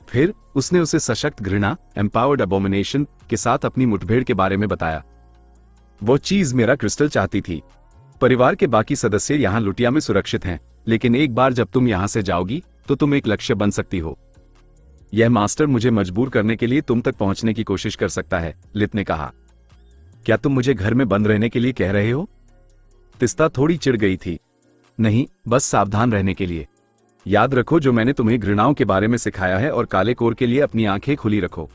फिर उसने उसे सशक्त घृणा एम्पावर्ड अबोमिनेशन के साथ अपनी मुठभेड़ के बारे में बताया। वो चीज मेरा क्रिस्टल चाहती थी। परिवार के बाकी सदस्य यहाँ लुटिया में सुरक्षित हैं, लेकिन एक बार जब तुम यहाँ से जाओगी तो तुम एक लक्ष्य बन सकती हो। यह मास्टर मुझे मजबूर करने के लिए तुम तक पहुंचने की कोशिश कर सकता है, लित ने कहा। क्या तुम मुझे घर में बंद रहने के लिए कह रहे हो? तिस्ता थोड़ी चिढ़ गई थी। नहीं, बस सावधान रहने के लिए। याद रखो जो मैंने तुम्हें घृणाओं के बारे में सिखाया है, और काले कोर के लिए अपनी आंखें खुली रखो।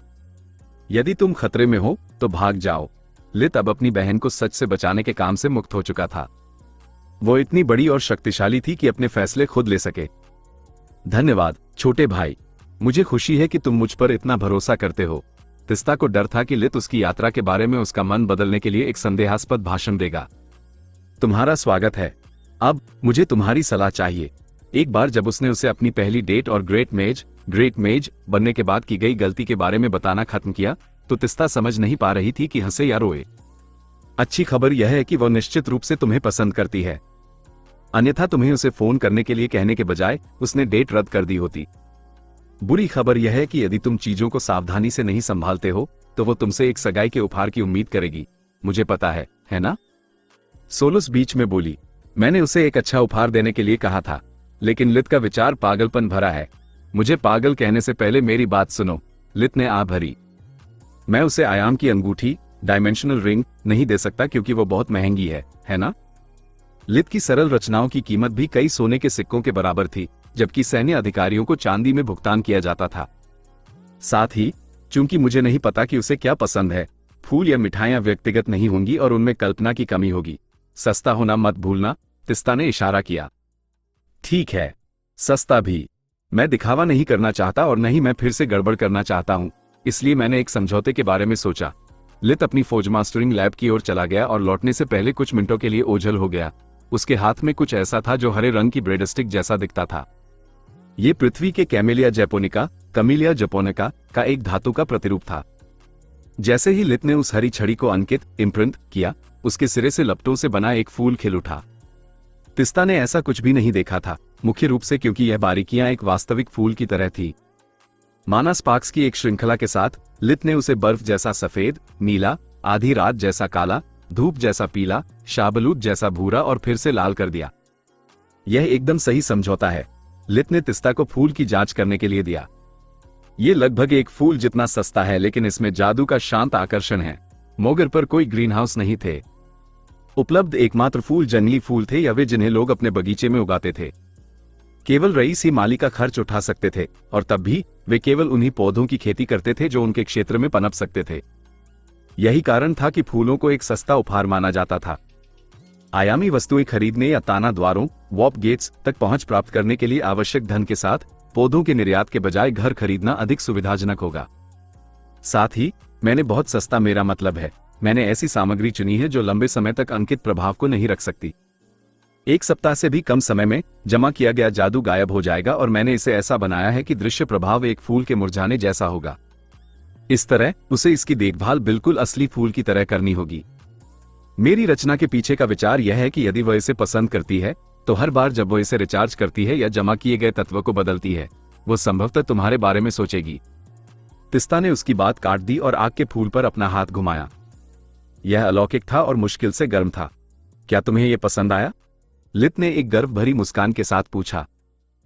यदि तुम खतरे में हो तो भाग जाओ। लित अब अपनी बहन को सच से बचाने के काम से मुक्त हो चुका था। वो इतनी बड़ी और शक्तिशाली थी कि अपने फैसले खुद ले सके। धन्यवाद छोटे भाई, मुझे खुशी है कि तुम मुझ पर इतना भरोसा करते हो। तिस्ता को डर था कि लित उसकी यात्रा के बारे में उसका मन बदलने के लिए एक संदेहास्पद भाषण देगा। तुम्हारा स्वागत है। अब मुझे तुम्हारी सलाह चाहिए। एक बार जब उसने उसे अपनी पहली डेट और ग्रेट मेज बनने के बाद की गई गलती के बारे में बताना खत्म किया, तो तिस्ता समझ नहीं पा रही थी कि हंसे या रोए। अच्छी खबर यह है कि वह निश्चित रूप से तुम्हें पसंद करती है। अन्यथा तुम्हें उसे फोन करने के लिए कहने के बजाय उसने डेट रद्द कर दी होती। बुरी खबर यह है कि यदि तुम चीजों को सावधानी से नहीं संभालते हो तो वो तुमसे एक सगाई के उपहार की उम्मीद करेगी। मुझे पता है ना? सोलुस बीच में बोली। मैंने उसे एक अच्छा उपहार देने के लिए कहा था, लेकिन लित का विचार पागलपन भरा है। मुझे पागल कहने से पहले मेरी बात सुनो। लित ने आ भरी। मैं उसे आयाम की अंगूठी, डायमेंशनल रिंग नहीं दे सकता क्योंकि वो बहुत महंगी है ना? लित की सरल रचनाओं की कीमत भी कई सोने के सिक्कों के बराबर थी, जबकि सैन्य अधिकारियों को चांदी में भुगतान किया जाता था। साथ ही चूंकि मुझे नहीं पता कि उसे क्या पसंद है, फूल या मिठाइयां व्यक्तिगत नहीं होंगी और उनमें कल्पना की कमी होगी। सस्ता होना मत भूलना, तिस्ता ने इशारा किया। ठीक है, सस्ता भी। मैं दिखावा नहीं करना चाहता और न ही मैं फिर से गड़बड़ करना चाहता हूं, इसलिए मैंने एक समझौते के बारे में सोचा। लित अपनी फौज मास्टरिंग लैब की ओर चला गया और लौटने से पहले कुछ मिनटों के लिए ओझल हो गया। उसके हाथ में कुछ ऐसा था जो हरे रंग की ब्रेड स्टिक जैसा दिखता था। ये पृथ्वी के कैमेलिया जैपोनिका, कमीलिया जपोनिका का एक धातु का प्रतिरूप था। जैसे ही लित ने उस हरी छड़ी को अंकित इम्प्रिंट किया, उसके सिरे से लपटों से बना एक फूल खिल उठा। तिस्ता ने ऐसा कुछ भी नहीं देखा था, मुख्य रूप से क्योंकि यह बारीकियां एक वास्तविक फूल की तरह थी। माना स्पार्क्स की एक श्रृंखला के साथ लित ने उसे बर्फ जैसा सफेद, नीला, आधी रात जैसा काला, धूप जैसा पीला, शाहबलूत जैसा भूरा और फिर से लाल कर दिया। यह एकदम सही समझौता है। लित ने तिस्ता को फूल की जांच करने के लिए दिया। यह लगभग एक फूल जितना सस्ता है, लेकिन इसमें जादू का शांत आकर्षण है। मोगर पर कोई ग्रीन हाउस नहीं थे। उपलब्ध एकमात्र फूल जंगली फूल थे या वे जिन्हें लोग अपने बगीचे में उगाते थे। केवल रईस ही माली का खर्च उठा सकते थे, और तब भी वे केवल उन्हीं पौधों की खेती करते थे जो उनके क्षेत्र में पनप सकते थे। यही कारण था कि फूलों को एक सस्ता उपहार माना जाता था। आयामी वस्तुएं खरीदने या ताना द्वारों, वॉप गेट्स तक पहुंच प्राप्त करने के लिए आवश्यक धन के साथ पौधों के निर्यात के बजाय घर खरीदना अधिक सुविधाजनक होगा। साथ ही मैंने बहुत सस्ता, मेरा मतलब है मैंने ऐसी सामग्री चुनी है जो लंबे समय तक अंकित प्रभाव को नहीं रख सकती। एक सप्ताह से भी कम समय में जमा किया गया जादू गायब हो जाएगा और मैंने इसे ऐसा बनाया है कि दृश्य प्रभाव एक फूल के मुरझाने जैसा होगा। इस तरह उसे इसकी देखभाल बिल्कुल असली फूल की तरह करनी होगी। मेरी रचना के पीछे का विचार यह है कि यदि वह इसे पसंद करती है तो हर बार जब वह इसे रिचार्ज करती है या जमा किए गए तत्व को बदलती है, वो संभवतः तुम्हारे बारे में सोचेगी। तिस्ता ने उसकी बात काट दी और आग के फूल पर अपना हाथ घुमाया। यह अलौकिक था और मुश्किल से गर्म था। क्या तुम्हें यह पसंद आया? लित ने एक गर्व भरी मुस्कान के साथ पूछा।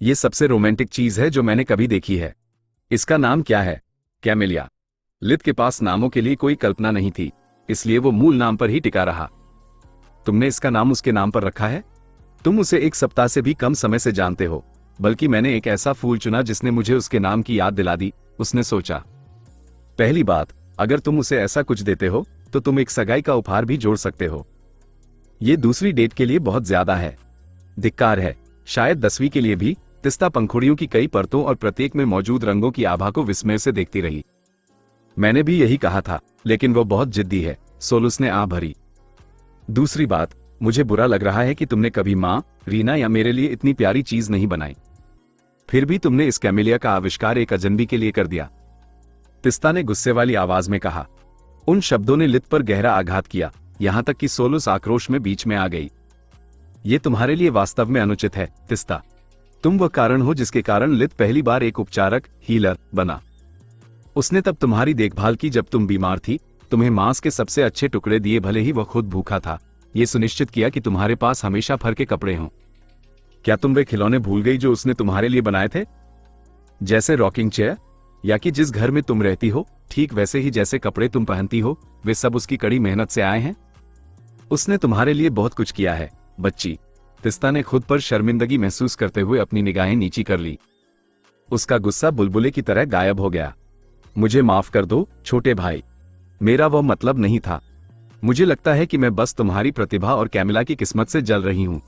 यह सबसे रोमांटिक चीज है जो मैंने कभी देखी है। इसका नाम क्या है? कैमेलिया। लित के पास नामों के लिए कोई कल्पना नहीं थी, इसलिए वो मूल नाम पर ही टिका रहा। तुमने इसका नाम उसके नाम पर रखा है? तुम उसे एक सप्ताह से भी कम समय से जानते हो, बल्कि मैंने एक ऐसा फूल चुना जिसने मुझे उसके नाम की याद दिला दी, उसने सोचा। पहली बात, अगर तुम उसे ऐसा कुछ देते हो तो तुम एक सगाई का उपहार भी जोड़ सकते हो। ये दूसरी डेट के लिए बहुत ज्यादा है। धिक्कार है, शायद 10वीं के लिए भी। तिस्ता पंखुड़ियों की कई परतों और प्रत्येक में मौजूद रंगों की आभा को विस्मय से देखती रही। मैंने भी यही कहा था, लेकिन वो बहुत जिद्दी है, सोलुस ने आ भरी। दूसरी बात, मुझे बुरा लग रहा है कि तुमने कभी मां, रीना या मेरे लिए इतनी प्यारी चीज नहीं बनाई। फिर भी तुमने इस कैमेलिया का आविष्कार एक अजनबी के लिए कर दिया। तिस्ता ने गुस्से वाली आवाज में कहा। उन शब्दों ने लित पर गहरा आघात किया, यहां तक कि सोलुस आक्रोश में बीच में आ गई। ये तुम्हारे लिए वास्तव में अनुचित है तिस्ता। तुम वह कारण हो जिसके कारण लित पहली बार एक उपचारक, हीलर बना। उसने तब तुम्हारी देखभाल की जब तुम बीमार थी, तुम्हें मांस के सबसे अच्छे टुकड़े दिए भले ही वह खुद भूखा था। ये सुनिश्चित किया कि तुम्हारे पास हमेशा फर के कपड़े हों। क्या तुम वे खिलौने भूल गई जो उसने तुम्हारे लिए बनाए थे? जैसे रॉकिंग चेयर, या कि जिस घर में तुम रहती हो ठीक वैसे ही जैसे कपड़े तुम पहनती हो, वे सब उसकी कड़ी मेहनत से आए हैं। उसने तुम्हारे लिए बहुत कुछ किया है बच्ची। तिस्ता ने खुद पर शर्मिंदगी महसूस करते हुए अपनी निगाहें नीची कर ली। उसका गुस्सा बुलबुले की तरह गायब हो गया। मुझे माफ कर दो छोटे भाई, मेरा वह मतलब नहीं था। मुझे लगता है कि मैं बस तुम्हारी प्रतिभा और कैमिला की किस्मत से जल रही हूं।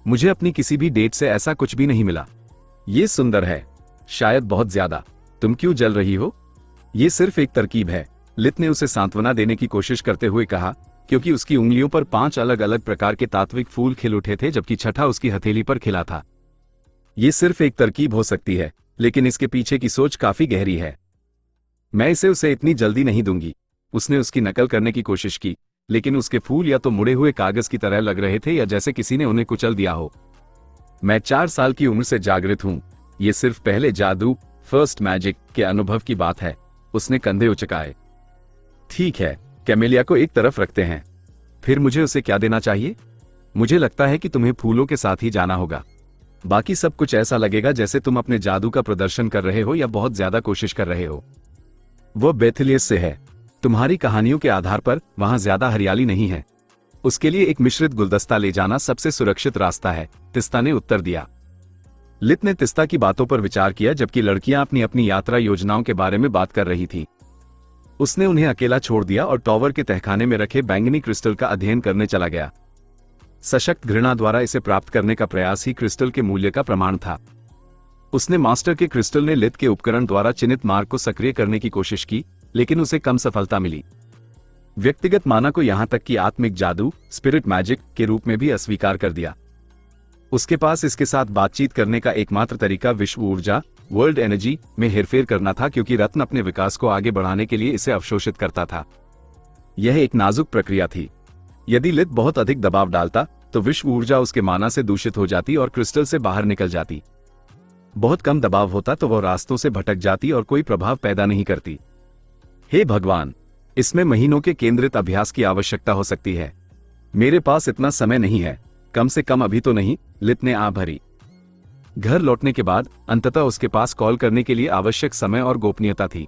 मुझे अपनी किसी भी डेट से ऐसा कुछ भी नहीं मिला। ये सुंदर है, शायद बहुत ज्यादा। तुम क्यों जल रही हो? ये सिर्फ एक तरकीब है, लित ने उसे सांत्वना देने की कोशिश करते हुए कहा, क्योंकि उसकी उंगलियों पर 5 अलग अलग प्रकार के तात्विक फूल खिल उठे थे जबकि छठा उसकी हथेली पर खिला था। ये सिर्फ एक तरकीब हो सकती है, लेकिन इसके पीछे की सोच काफी गहरी है। मैं इसे उसे इतनी जल्दी नहीं दूंगी। उसने उसकी नकल करने की कोशिश की, लेकिन उसके फूल या तो मुड़े हुए कागज की तरह लग रहे थे या जैसे किसी ने उन्हें कुचल दिया हो। मैं 4 साल की उम्र से जागृत हूं। ये सिर्फ पहले जादू, फर्स्ट मैजिक के अनुभव की बात है। उसने कंधे उचकाए। ठीक है, कैमेलिया को एक तरफ रखते हैं। फिर मुझे उसे क्या देना चाहिए? मुझे लगता है कि तुम्हें फूलों के साथ ही जाना होगा। बाकी सब कुछ ऐसा लगेगा जैसे तुम अपने जादू का प्रदर्शन कर रहे हो या बहुत ज्यादा कोशिश कर रहे हो। वो बेथलियस से है। तुम्हारी कहानियों के आधार पर वहां ज्यादा हरियाली नहीं है। उसके लिए एक मिश्रित गुलदस्ता ले जाना सबसे सुरक्षित रास्ता है, तिस्ता ने उत्तर दिया। लित ने तिस्ता की बातों पर विचार किया जबकि लड़कियां अपनी अपनी यात्रा योजनाओं के बारे में बात कर रही थी। उसने उन्हें अकेला छोड़ दिया और टॉवर के तहखाने में रखे बैंगनी क्रिस्टल का अध्ययन करने चला गया। सशक्त घृणा द्वारा इसे प्राप्त करने का प्रयास ही क्रिस्टल के मूल्य का प्रमाण था। उसने मास्टर के क्रिस्टल ने लित के उपकरण द्वारा चिन्हित मार्ग को सक्रिय करने की कोशिश की, लेकिन उसे कम सफलता मिली। व्यक्तिगत माना को यहां तक कि आत्मिक जादू, स्पिरिट मैजिक के रूप में भी अस्वीकार कर दिया। उसके पास इसके साथ बातचीत करने का एकमात्र तरीका विश्व ऊर्जा, वर्ल्ड एनर्जी में हेरफेर करना था, क्योंकि रत्न अपने विकास को आगे बढ़ाने के लिए इसे अवशोषित करता था। यह एक नाजुक प्रक्रिया थी। यदि लित बहुत अधिक दबाव डालता तो विश्व ऊर्जा उसके माना से दूषित हो जाती और क्रिस्टल से बाहर निकल जाती। बहुत कम दबाव होता तो वह रास्तों से भटक जाती और कोई प्रभाव पैदा नहीं करती। हे भगवान, इसमें महीनों के केंद्रित अभ्यास की आवश्यकता हो सकती है। मेरे पास इतना समय नहीं है, कम से कम अभी तो नहीं, लित ने आ भरी। घर लौटने के बाद अंततः उसके पास कॉल करने के लिए आवश्यक समय और गोपनीयता थी।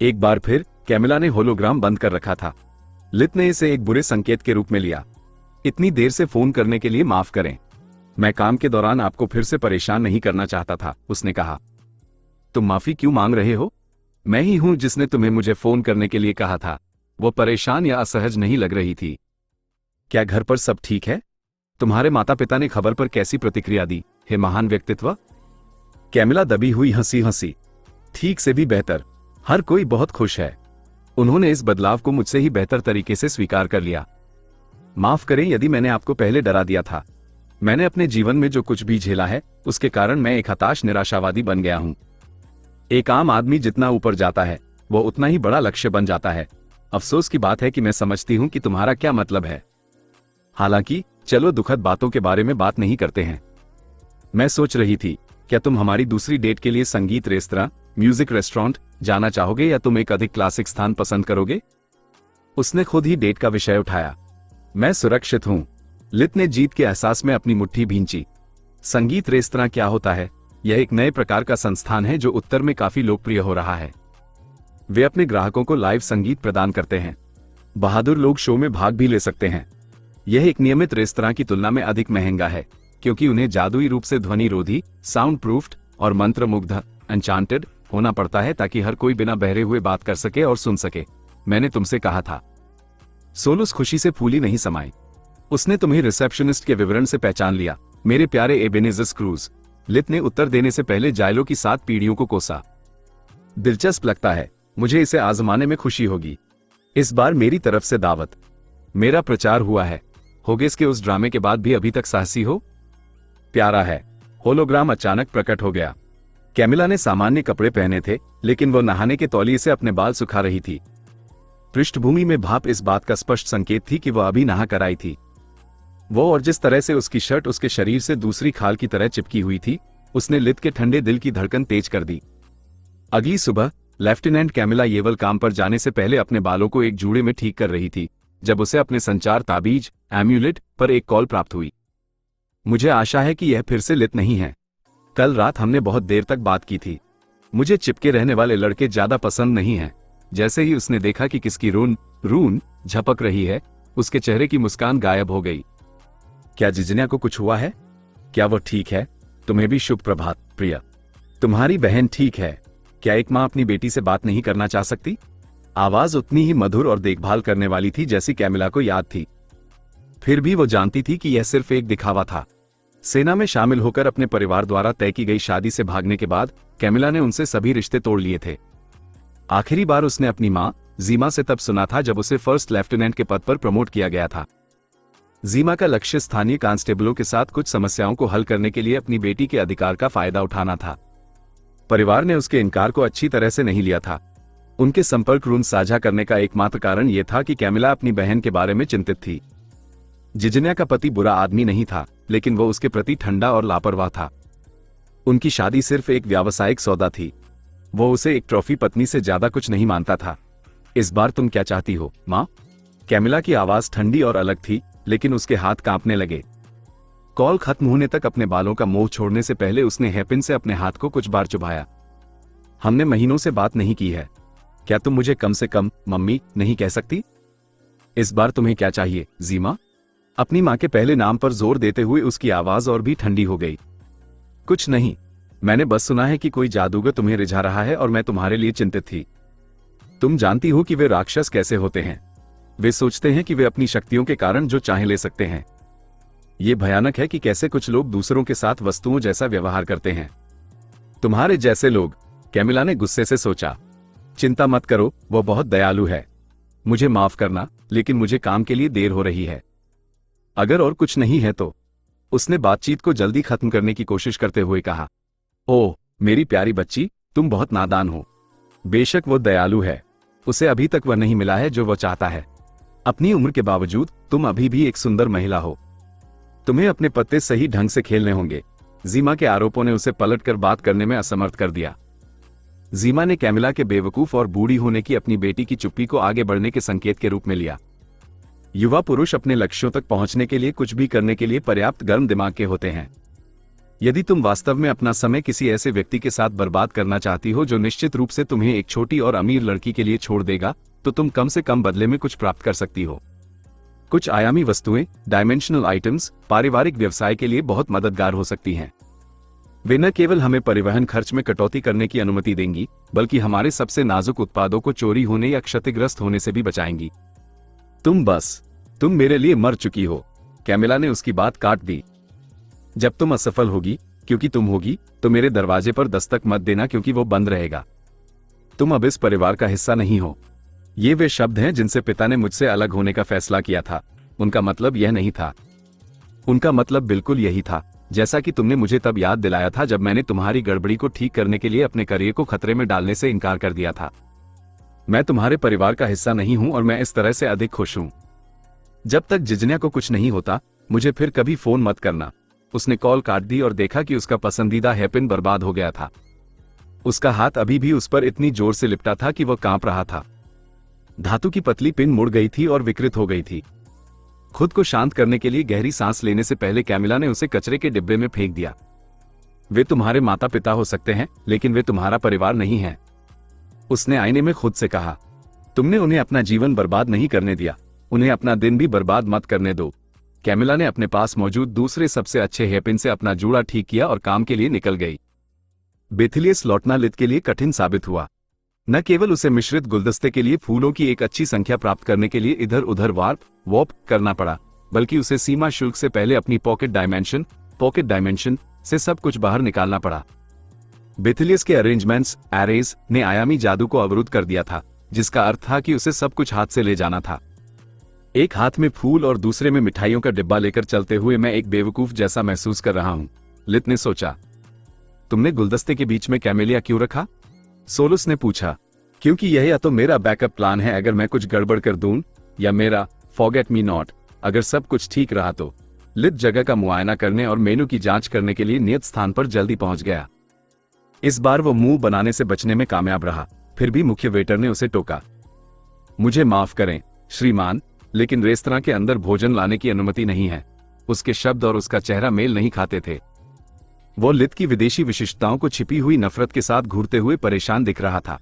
एक बार फिर कैमिला ने होलोग्राम बंद कर रखा था। लित ने इसे एक बुरे संकेत के रूप में लिया। इतनी देर से फोन करने के लिए माफ करें। मैं काम के दौरान आपको फिर से परेशान नहीं करना चाहता था, उसने कहा। तुम माफी क्यों मांग रहे हो? मैं ही हूं जिसने तुम्हें मुझे फोन करने के लिए कहा था। वो परेशान या असहज नहीं लग रही थी। क्या घर पर सब ठीक है? तुम्हारे माता पिता ने खबर पर कैसी प्रतिक्रिया दी, हे महान व्यक्तित्व? कैमिला दबी हुई हंसी। ठीक से भी बेहतर। हर कोई बहुत खुश है। उन्होंने इस बदलाव को मुझसे ही बेहतर तरीके से स्वीकार कर लिया। माफ करें यदि मैंने आपको पहले डरा दिया था। मैंने अपने जीवन में जो कुछ भी झेला है उसके कारण मैं एक हताश निराशावादी बन गया हूं। एक आम आदमी जितना ऊपर जाता है वो उतना ही बड़ा लक्ष्य बन जाता है। अफसोस की बात है कि मैं समझती हूं कि तुम्हारा क्या मतलब है। हालांकि चलो दुखद बातों के बारे में बात नहीं करते हैं। मैं सोच रही थी, क्या तुम हमारी दूसरी डेट के लिए संगीत रेस्तरां, म्यूजिक रेस्टोरेंट जाना चाहोगे या तुम एक अधिक क्लासिक स्थान पसंद करोगे? उसने खुद ही डेट का विषय उठाया। मैं सुरक्षित हूं। लित ने जीत के एहसास में अपनी मुट्ठी भींची। संगीत रेस्तरां क्या होता है? यह एक नए प्रकार का संस्थान है जो उत्तर में काफी लोकप्रिय हो रहा है। वे अपने ग्राहकों को लाइव संगीत प्रदान करते हैं। बहादुर लोग शो में भाग भी ले सकते हैं। यह एक नियमित रेस्तरां की तुलना में अधिक महंगा है, क्योंकि उन्हें जादुई रूप से ध्वनि रोधी, साउंड प्रूफ्ड और मंत्रमुग्ध एन्चांटेड होना पड़ता है ताकि हर कोई बिना बहरे हुए बात कर सके और सुन सके। मैंने तुमसे कहा था। सोलुस खुशी से फूली नहीं समाई। उसने तुम्हें रिसेप्शनिस्ट के विवरण से पहचान लिया, मेरे प्यारे एबेनेज़र स्क्रूज। लित ने उत्तर देने से पहले जाइलो की 7 पीढ़ियों को कोसा। दिलचस्प लगता है। मुझे इसे आजमाने में खुशी होगी। इस बार मेरी तरफ से दावत। मेरा प्रचार हुआ है। होगेस के उस ड्रामे के बाद भी अभी तक साहसी हो? प्यारा है। होलोग्राम अचानक प्रकट हो गया। कैमिला ने सामान्य कपड़े पहने थे, लेकिन वह नहाने के तौलिए से अपने बाल सुखा रही थी। पृष्ठभूमि में भाप इस बात का स्पष्ट संकेत थी कि वह अभी नहा कर आई थी। वो और जिस तरह से उसकी शर्ट उसके शरीर से दूसरी खाल की तरह चिपकी हुई थी, उसने लित के ठंडे दिल की धड़कन तेज कर दी। अगली सुबह लेफ्टिनेंट कैमिला येवल काम पर जाने से पहले अपने बालों को एक जूड़े में ठीक कर रही थी जब उसे अपने संचार ताबीज एम्यूलेट पर एक कॉल प्राप्त हुई। मुझे आशा है कि यह फिर से लित नहीं है। कल रात हमने बहुत देर तक बात की थी। मुझे चिपके रहने वाले लड़के ज्यादा पसंद नहीं हैं। जैसे ही उसने देखा कि किसकी रून झपक रही है, उसके चेहरे की मुस्कान गायब हो गई। क्या जिजनिया को कुछ हुआ है? क्या वो ठीक है? तुम्हें भी शुभ प्रभात प्रिया। तुम्हारी बहन ठीक है? क्या एक माँ अपनी बेटी से बात नहीं करना चाह सकती? आवाज उतनी ही मधुर और देखभाल करने वाली थी जैसी कैमिला को याद थी। फिर भी वो जानती थी कि यह सिर्फ एक दिखावा था। सेना में शामिल होकर अपने परिवार द्वारा तय की गई शादी से भागने के बाद कैमिला ने उनसे सभी रिश्ते तोड़ लिए थे। आखिरी बार उसने अपनी माँ जीमा से तब सुना था जब उसे फर्स्ट लेफ्टिनेंट के पद पर प्रमोट किया गया था। जीमा का लक्ष्य स्थानीय कांस्टेबलों के साथ कुछ समस्याओं को हल करने के लिए अपनी बेटी के अधिकार का फायदा उठाना था। परिवार ने उसके इनकार को अच्छी तरह से नहीं लिया था। उनके संपर्क ऋण साझा करने का एकमात्र कारण यह था कि कैमिला अपनी बहन के बारे में चिंतित थी। जिजनिया का पति बुरा आदमी नहीं था, लेकिन वो उसके प्रति ठंडा और लापरवाह था। उनकी शादी सिर्फ एक व्यावसायिक सौदा थी। वो उसे एक ट्रॉफी पत्नी से ज्यादा कुछ नहीं मानता था। इस बार तुम क्या चाहती हो, माँ? कैमिला की आवाज ठंडी और अलग थी, लेकिन उसके हाथ कांपने लगे। कॉल खत्म होने तक अपने बालों का मोह छोड़ने से पहले उसने हैपिन से अपने हाथ को कुछ बार चुभाया। हमने महीनों से बात नहीं की है। क्या तुम मुझे कम से कम मम्मी नहीं कह सकती? इस बार तुम्हें क्या चाहिए, जीमा? अपनी मां के पहले नाम पर जोर देते हुए उसकी आवाज और भी ठंडी हो गई। कुछ नहीं, मैंने बस सुना है कि कोई जादूगर तुम्हें रिझा रहा है और मैं तुम्हारे लिए चिंतित थी। तुम जानती हो कि वे राक्षस कैसे होते हैं। वे सोचते हैं कि वे अपनी शक्तियों के कारण जो चाहे ले सकते हैं। ये भयानक है कि कैसे कुछ लोग दूसरों के साथ वस्तुओं जैसा व्यवहार करते हैं। तुम्हारे जैसे लोग, कैमिला ने गुस्से से सोचा। चिंता मत करो, वो बहुत दयालु है। मुझे माफ करना, लेकिन मुझे काम के लिए देर हो रही है। अगर और कुछ नहीं है तो, उसने बातचीत को जल्दी खत्म करने की कोशिश करते हुए कहा। ओह मेरी प्यारी बच्ची, तुम बहुत नादान हो। बेशक वो दयालु है, उसे अभी तक वह नहीं मिला है जो वह चाहता है। अपनी उम्र के बावजूद तुम अभी भी एक सुंदर महिला हो। तुम्हें अपने पत्ते सही ढंग से खेलने होंगे। जीमा के आरोपों ने उसे पलटकर बात करने में असमर्थ कर दिया। जीमा ने कैमिला के बेवकूफ और बूढ़ी होने की अपनी बेटी की चुप्पी को आगे बढ़ने के संकेत के रूप में लिया। युवा पुरुष अपने लक्ष्यों तक पहुंचने के लिए कुछ भी करने के लिए पर्याप्त गर्म दिमाग के होते हैं। यदि तुम वास्तव में अपना समय किसी ऐसे व्यक्ति के साथ बर्बाद करना चाहती हो जो निश्चित रूप से तुम्हें एक छोटी और अमीर लड़की के लिए छोड़ देगा, तो तुम कम से कम बदले में कुछ प्राप्त कर सकती हो। कुछ आयामी वस्तुएं, डायमेंशनल आइटम्स, पारिवारिक व्यवसाय के लिए बहुत मददगार हो सकती हैं। वे न केवल हमें परिवहन खर्च में कटौती करने की अनुमति देंगी, बल्कि हमारे सबसे नाजुक उत्पादों को चोरी होने या क्षतिग्रस्त होने से भी बचाएंगी। तुम मेरे लिए मर चुकी हो। कैमिला ने उसकी बात काट दी। जब तुम असफल होगी, क्योंकि तुम होगी, तो मेरे दरवाजे पर दस्तक मत देना, क्योंकि वो बंद रहेगा। तुम अब इस परिवार का हिस्सा नहीं हो। ये वे शब्द हैं जिनसे पिता ने मुझसे अलग होने का फैसला किया था। उनका मतलब यह नहीं था। उनका मतलब बिल्कुल यही था, जैसा कि तुमने मुझे तब याद दिलाया था जब मैंने तुम्हारी गड़बड़ी को ठीक करने के लिए अपने करियर को खतरे में डालने से इनकार कर दिया था। मैं तुम्हारे परिवार का हिस्सा नहीं हूं और मैं इस तरह से अधिक खुश हूं। जब तक जिजनिया को कुछ नहीं होता, मुझे फिर कभी फोन मत करना। उसने कॉल काट दी और देखा कि उसका पसंदीदा हैपिन बर्बाद हो गया था। उसका हाथ अभी भी उस पर इतनी जोर से लिपटा था कि वह कांप रहा था। धातु की पतली पिन मुड़ गई थी और विकृत हो गई थी। खुद को शांत करने के लिए गहरी सांस लेने से पहले कैमिला ने उसे कचरे के डिब्बे में फेंक दिया। वे तुम्हारे माता पिता हो सकते हैं, लेकिन वे तुम्हारा परिवार नहीं हैं। उसने आईने में खुद से कहा। तुमने उन्हें अपना जीवन बर्बाद नहीं करने दिया, उन्हें अपना दिन भी बर्बाद मत करने दो। कैमिला ने अपने पास मौजूद दूसरे सबसे अच्छे हेयरपिन से अपना जूड़ा ठीक किया और काम के लिए निकल गई। बेथिलियस लौटना लित के लिए कठिन साबित हुआ। न केवल उसे मिश्रित गुलदस्ते के लिए फूलों की एक अच्छी संख्या प्राप्त करने के लिए इधर उधर वॉर्प करना पड़ा, बल्कि उसे सीमा शुल्क से पहले अपनी पॉकेट डायमेंशन से सब कुछ बाहर निकालना पड़ा। बेथिलियस के अरेंजमेंट्स एरेज ने आयामी जादू को अवरुद्ध कर दिया था, जिसका अर्थ था कि उसे सब कुछ हाथ से ले जाना था। एक हाथ में फूल और दूसरे में मिठाइयों का डिब्बा लेकर चलते हुए मैं एक बेवकूफ जैसा महसूस कर रहा हूं, लित ने सोचा। तुमने गुलदस्ते के बीच में कैमेलिया क्यों रखा? सोलुस ने पूछा। क्योंकि यह या तो मेरा बैकअप प्लान है अगर मैं कुछ गड़बड़ कर दूं, या मेरा फॉरगेट मी नॉट अगर सब कुछ ठीक रहा तो। लित जगह का मुआयना करने और मेनू की जांच करने के लिए नियत स्थान पर जल्दी पहुंच गया। इस बार वो मुंह बनाने से बचने में कामयाब रहा। फिर भी मुख्य वेटर ने उसे टोका। मुझे माफ करें श्रीमान, लेकिन रेस्तरां के अंदर भोजन लाने की अनुमति नहीं है। उसके शब्द और उसका चेहरा मेल नहीं खाते थे। वो लित की विदेशी विशिष्टताओं को छिपी हुई नफरत के साथ घूरते हुए परेशान दिख रहा था।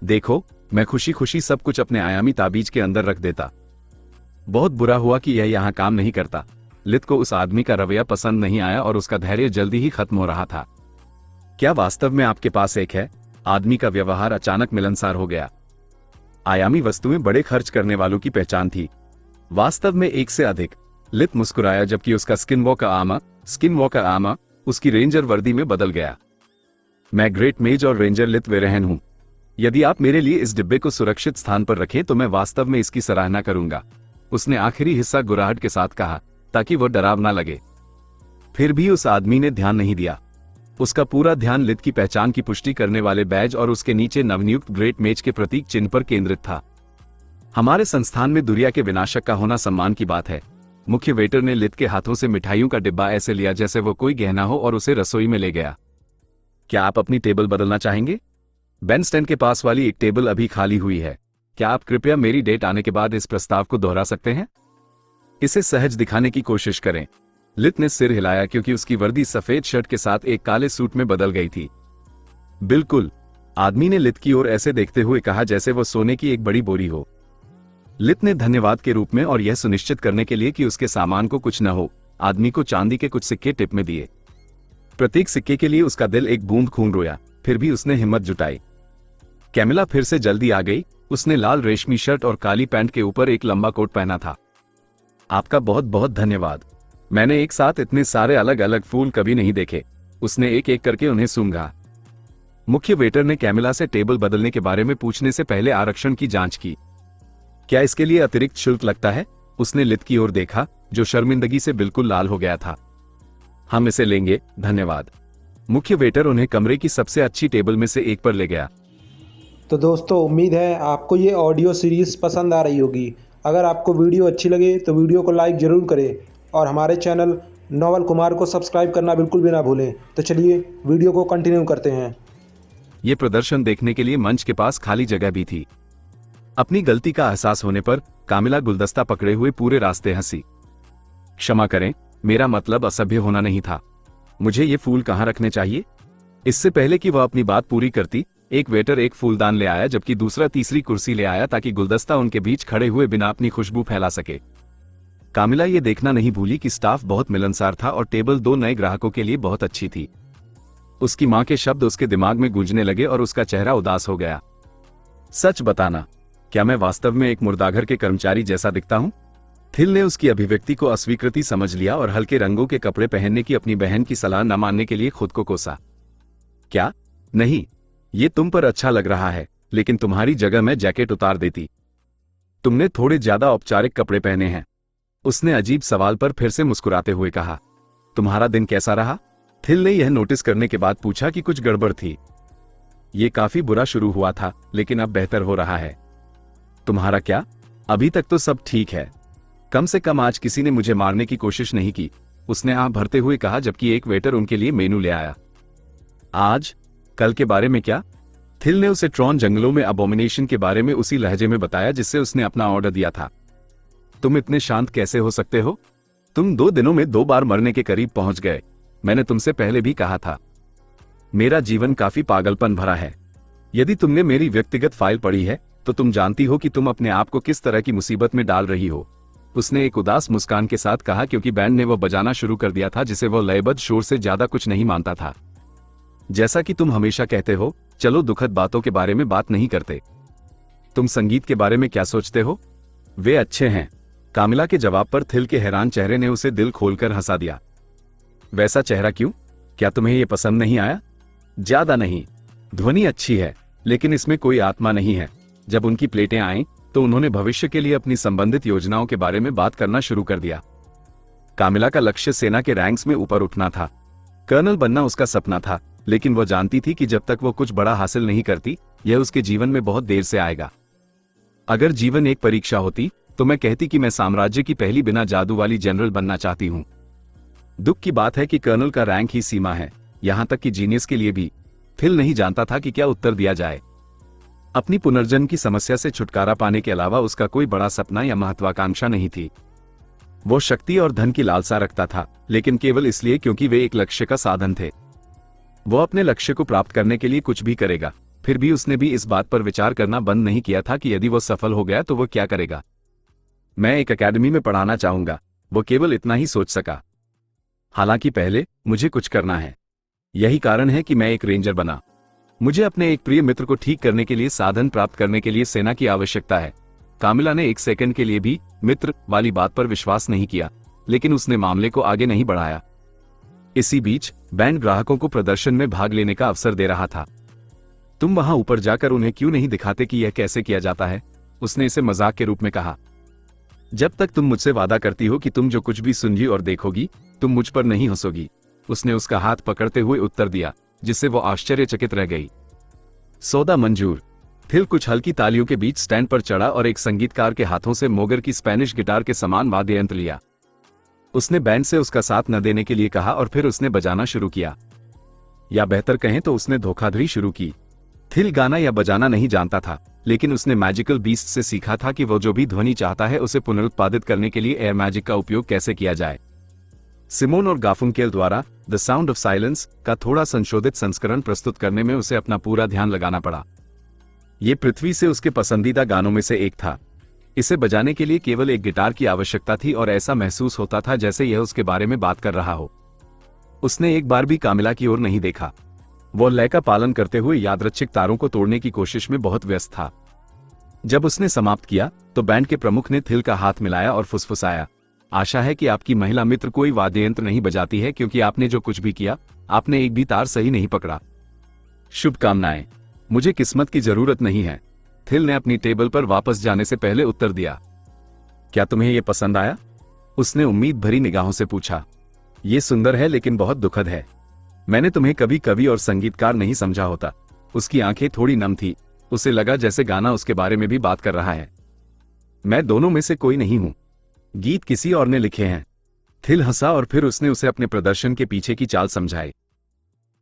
देखो, मैं खुशी खुशी सब कुछ अपने आयामी ताबीज के अंदर रख देता। बहुत बुरा हुआ कि यह यहां काम नहीं करता। लित को उस आदमी का रवैया पसंद नहीं आया और उसका धैर्य जल्दी ही खत्म हो रहा था। क्या वास्तव में आपके पास एक है? आदमी का व्यवहार अचानक मिलनसार हो गया। आयामी वस्तुएं बड़े खर्च करने वालों की पहचान थी, वास्तव में एक से अधिक। लित मुस्कुराया जबकि उसका स्किन वॉकर आमा उसकी रेंजर वर्दी में बदल गया। मैं ग्रेट मेज और रेंजर लित वेरेहन हूं। यदि आप मेरे लिए इस डिब्बे को सुरक्षित स्थान पर रखें तो मैं वास्तव में इसकी सराहना करूंगा। उसने आखिरी हिस्सा गुर्राहट के साथ कहा ताकि वो डरावना लगे। फिर भी उस आदमी ने ध्यान नहीं दिया। उसका पूरा ध्यान लित की पहचान की पुष्टि करने वाले बैज और उसके नीचे नवनियुक्त ग्रेट मेज के प्रतीक चिन्ह पर केंद्रित था। हमारे संस्थान में दुनिया के विनाशक का होना सम्मान की बात है। मुख्य वेटर ने लित के हाथों से मिठाइयों का डिब्बा ऐसे लिया जैसे वो कोई गहना हो और उसे रसोई में ले गया। क्या आप अपनी टेबल बदलना चाहेंगे? बैंड स्टैंड के पास वाली एक टेबल अभी खाली हुई है। क्या आप कृपया मेरी डेट आने के बाद इस प्रस्ताव को दोहरा सकते हैं? इसे सहज दिखाने की कोशिश करें। लित ने सिर हिलाया क्योंकि उसकी वर्दी सफेद शर्ट के साथ एक काले सूट में बदल गई थी। बिल्कुल, आदमी ने लित की ओर ऐसे देखते हुए कहा जैसे वो सोने की एक बड़ी बोरी हो। लित ने धन्यवाद के रूप में और यह सुनिश्चित करने के लिए कि उसके सामान को कुछ न हो, आदमी को चांदी के कुछ सिक्के टिप में दिए। प्रत्येक सिक्के के लिए उसका दिल एक बूंद खून रोया, फिर भी उसने हिम्मत जुटाई। कैमिला फिर से जल्दी आ गई। उसने लाल रेशमी शर्ट और काली पैंट के ऊपर एक लंबा कोट पहना था। आपका बहुत बहुत धन्यवाद। मैंने एक साथ इतने सारे अलग अलग फूल कभी नहीं देखे। उसने एक एक करके उन्हें सूंघा। मुख्य वेटर ने कैमिला से टेबल बदलने के बारे में पूछने से पहले आरक्षण की जांच की। क्या इसके लिए अतिरिक्त शुल्क लगता है? उसने लित की ओर देखा, जो शर्मिंदगी से बिल्कुल लाल हो गया था। हम इसे लेंगे, धन्यवाद। मुख्य वेटर उन्हें कमरे की सबसे अच्छी टेबल में से एक पर ले गया। तो दोस्तों, उम्मीद है आपको ये ऑडियो सीरीज़ पसंद आ रही होगी। अगर आपको वीडियो अच्छी लगे तो वीडियो को लाइक ज़रूर करें और हमारे चैनल नोवेल कुमार को सब्सक्राइब करना बिल्कुल भी ना भूलें। तो चलिए वीडियो को कंटिन्यू करते हैं। ये प्रदर्शन देखने के लिए मंच के पास खाली जगह भी थी। अपनी गलती का एहसास होने पर कामिला गुलदस्ता पकड़े हुए पूरे रास्ते हंसी। क्षमा करें, मेरा मतलब असभ्य होना नहीं था। मुझे ये फूल कहाँ रखने चाहिए? इससे पहले कि वह अपनी बात पूरी करती, एक वेटर एक फूलदान ले आया, जबकि दूसरा तीसरी कुर्सी ले आया ताकि गुलदस्ता उनके बीच खड़े हुए बिना अपनी खुशबू फैला सके। कामिला ये देखना नहीं भूली कि स्टाफ बहुत मिलनसार था और टेबल 2 नए ग्राहकों के लिए बहुत अच्छी थी। उसकी मां के शब्द उसके दिमाग में गूंजने लगे और उसका चेहरा उदास हो गया। सच बताना, क्या मैं वास्तव में एक मुर्दाघर के कर्मचारी जैसा दिखता हूं? थिल ने उसकी अभिव्यक्ति को अस्वीकृति समझ लिया और हल्के रंगों के कपड़े पहनने की अपनी बहन की सलाह न मानने के लिए खुद को कोसा। क्या? नहीं, ये तुम पर अच्छा लग रहा है, लेकिन तुम्हारी जगह मैं जैकेट उतार देती। तुमने थोड़े ज्यादा औपचारिक कपड़े पहने हैं। उसने अजीब सवाल पर फिर से मुस्कुराते हुए कहा। तुम्हारा दिन कैसा रहा? थिल ने यह नोटिस करने के बाद पूछा कि कुछ गड़बड़ थी। ये काफी बुरा शुरू हुआ था, लेकिन अब बेहतर हो रहा है। तुम्हारा क्या? अभी तक तो सब ठीक है। कम से कम आज किसी ने मुझे मारने की कोशिश नहीं की, उसने आह भरते हुए कहा, जबकि एक वेटर उनके लिए मेनू ले आया। आज? कल के बारे में क्या? थिल ने उसे ट्रॉन जंगलों में अबोमिनेशन के बारे में उसी लहजे में बताया जिससे उसने अपना ऑर्डर दिया था। तुम इतने शांत कैसे हो सकते हो? तुम 2 दिनों में 2 बार मरने के करीब पहुंच गए। मैंने तुमसे पहले भी कहा था। मेरा जीवन काफी पागलपन भरा है। यदि तुमने मेरी व्यक्तिगत फाइल पढ़ी है तो तुम जानती हो कि तुम अपने आप को किस तरह की मुसीबत में डाल रही हो। उसने एक उदास मुस्कान के साथ कहा, क्योंकि बैंड ने वह बजाना शुरू कर दिया था जिसे वह लयबद्ध शोर से ज्यादा कुछ नहीं मानता था। जैसा कि तुम हमेशा कहते हो, चलो दुखद बातों के बारे में बात नहीं करते। तुम संगीत के बारे में क्या सोचते हो? वे अच्छे हैं। कामिला के जवाब पर थिल के हैरान चेहरे ने उसे दिल खोलकर हंसा दिया। वैसा चेहरा क्यों? क्या तुम्हें यह पसंद नहीं आया? ज्यादा नहीं। ध्वनि अच्छी है, लेकिन इसमें कोई आत्मा नहीं है। जब उनकी प्लेटें आईं, तो उन्होंने भविष्य के लिए अपनी संबंधित योजनाओं के बारे में बात करना शुरू कर दिया। कामिला का लक्ष्य सेना के रैंक्स में ऊपर उठना था। कर्नल बनना उसका सपना था, लेकिन वह जानती थी कि जब तक वो कुछ बड़ा हासिल नहीं करती, यह उसके जीवन में बहुत देर से आएगा। अगर जीवन एक परीक्षा होती, तो मैं कहती कि मैं साम्राज्य की पहली बिना जादू वाली जनरल बनना चाहती हूं। दुख की बात है कि कर्नल का रैंक ही सीमा है, यहां तक कि जीनियस के लिए भी। फिल नहीं जानता था कि क्या उत्तर दिया जाए। अपनी पुनर्जन्म की समस्या से छुटकारा पाने के अलावा उसका कोई बड़ा सपना या महत्वाकांक्षा नहीं थी। वो शक्ति और धन की लालसा रखता था, लेकिन केवल इसलिए क्योंकि वे एक लक्ष्य का साधन थे। वो अपने लक्ष्य को प्राप्त करने के लिए कुछ भी करेगा। फिर भी उसने भी इस बात पर विचार करना बंद नहीं किया था कि यदि वो सफल हो गया तो वो क्या करेगा। मैं एक अकेडमी में पढ़ाना चाहूंगा, वो केवल इतना ही सोच सका। हालांकि पहले मुझे कुछ करना है। यही कारण है कि मैं एक रेंजर बना। मुझे अपने एक प्रिय मित्र को ठीक करने के लिए साधन प्राप्त करने के लिए सेना की आवश्यकता है। कामिला ने एक सेकंड के लिए भी मित्र वाली बात पर विश्वास नहीं किया, लेकिन उसने मामले को आगे नहीं बढ़ाया। इसी बीच बैंड ग्राहकों को प्रदर्शन में भाग लेने का अवसर दे रहा था। तुम वहां ऊपर जाकर उन्हें क्यों नहीं दिखाते कि यह कैसे किया जाता है? उसने इसे मजाक के रूप में कहा। जब तक तुम मुझसे वादा करती हो कि तुम जो कुछ भी सुनगी और देखोगी, तुम मुझ पर नहीं हंसोगी। उसने उसका हाथ पकड़ते हुए उत्तर दिया, जिससे वो आश्चर्यचकित रह गई। सौदा मंजूर। थिल कुछ हल्की तालियों के बीच स्टैंड पर चढ़ा और एक संगीतकार के हाथों से मोगर की स्पेनिश गिटार के समान वाद्य यंत्र लिया। उसने बैंड से उसका साथ न देने के लिए कहा और फिर उसने बजाना शुरू किया, या बेहतर कहें तो उसने धोखाधड़ी शुरू की। थिल गाना या बजाना नहीं जानता था, लेकिन उसने मैजिकल बीस्ट से सीखा था कि वो जो भी ध्वनि चाहता है उसे पुनरुत्पादित करने के लिए एयर मैजिक का उपयोग कैसे किया जाए। सिमोन और गार्फंकेल द्वारा द साउंड ऑफ साइलेंस का थोड़ा संशोधित संस्करण प्रस्तुत करने में उसे अपना पूरा ध्यान लगाना पड़ा। ये पृथ्वी से उसके पसंदीदा गानों में से एक था। इसे बजाने के लिए केवल एक गिटार की आवश्यकता थी और ऐसा महसूस होता था जैसे यह उसके बारे में बात कर रहा हो। उसने एक बार भी कामिला की ओर नहीं देखा। वो लय का पालन करते हुए यादृच्छिक तारों को तोड़ने की कोशिश में बहुत व्यस्त था। जब उसने समाप्त किया तो बैंड के प्रमुख ने थिल का हाथ मिलाया और फुसफुसाया, आशा है कि आपकी महिला मित्र कोई वाद्य यंत्र नहीं बजाती है, क्योंकि आपने जो कुछ भी किया आपने एक भी तार सही नहीं पकड़ा। शुभकामनाएं। मुझे किस्मत की जरूरत नहीं है, थिल ने अपनी टेबल पर वापस जाने से पहले उत्तर दिया। क्या तुम्हें यह पसंद आया? उसने उम्मीद भरी निगाहों से पूछा। ये सुंदर है लेकिन बहुत दुखद है। मैंने तुम्हें कभी कवि और संगीतकार नहीं समझा होता। उसकी आंखें थोड़ी नम थी। उसे लगा जैसे गाना उसके बारे में भी बात कर रहा है। मैं दोनों में से कोई नहीं हूं। गीत किसी और ने लिखे हैं। थिल हंसा और फिर उसने उसे अपने प्रदर्शन के पीछे की चाल समझाई।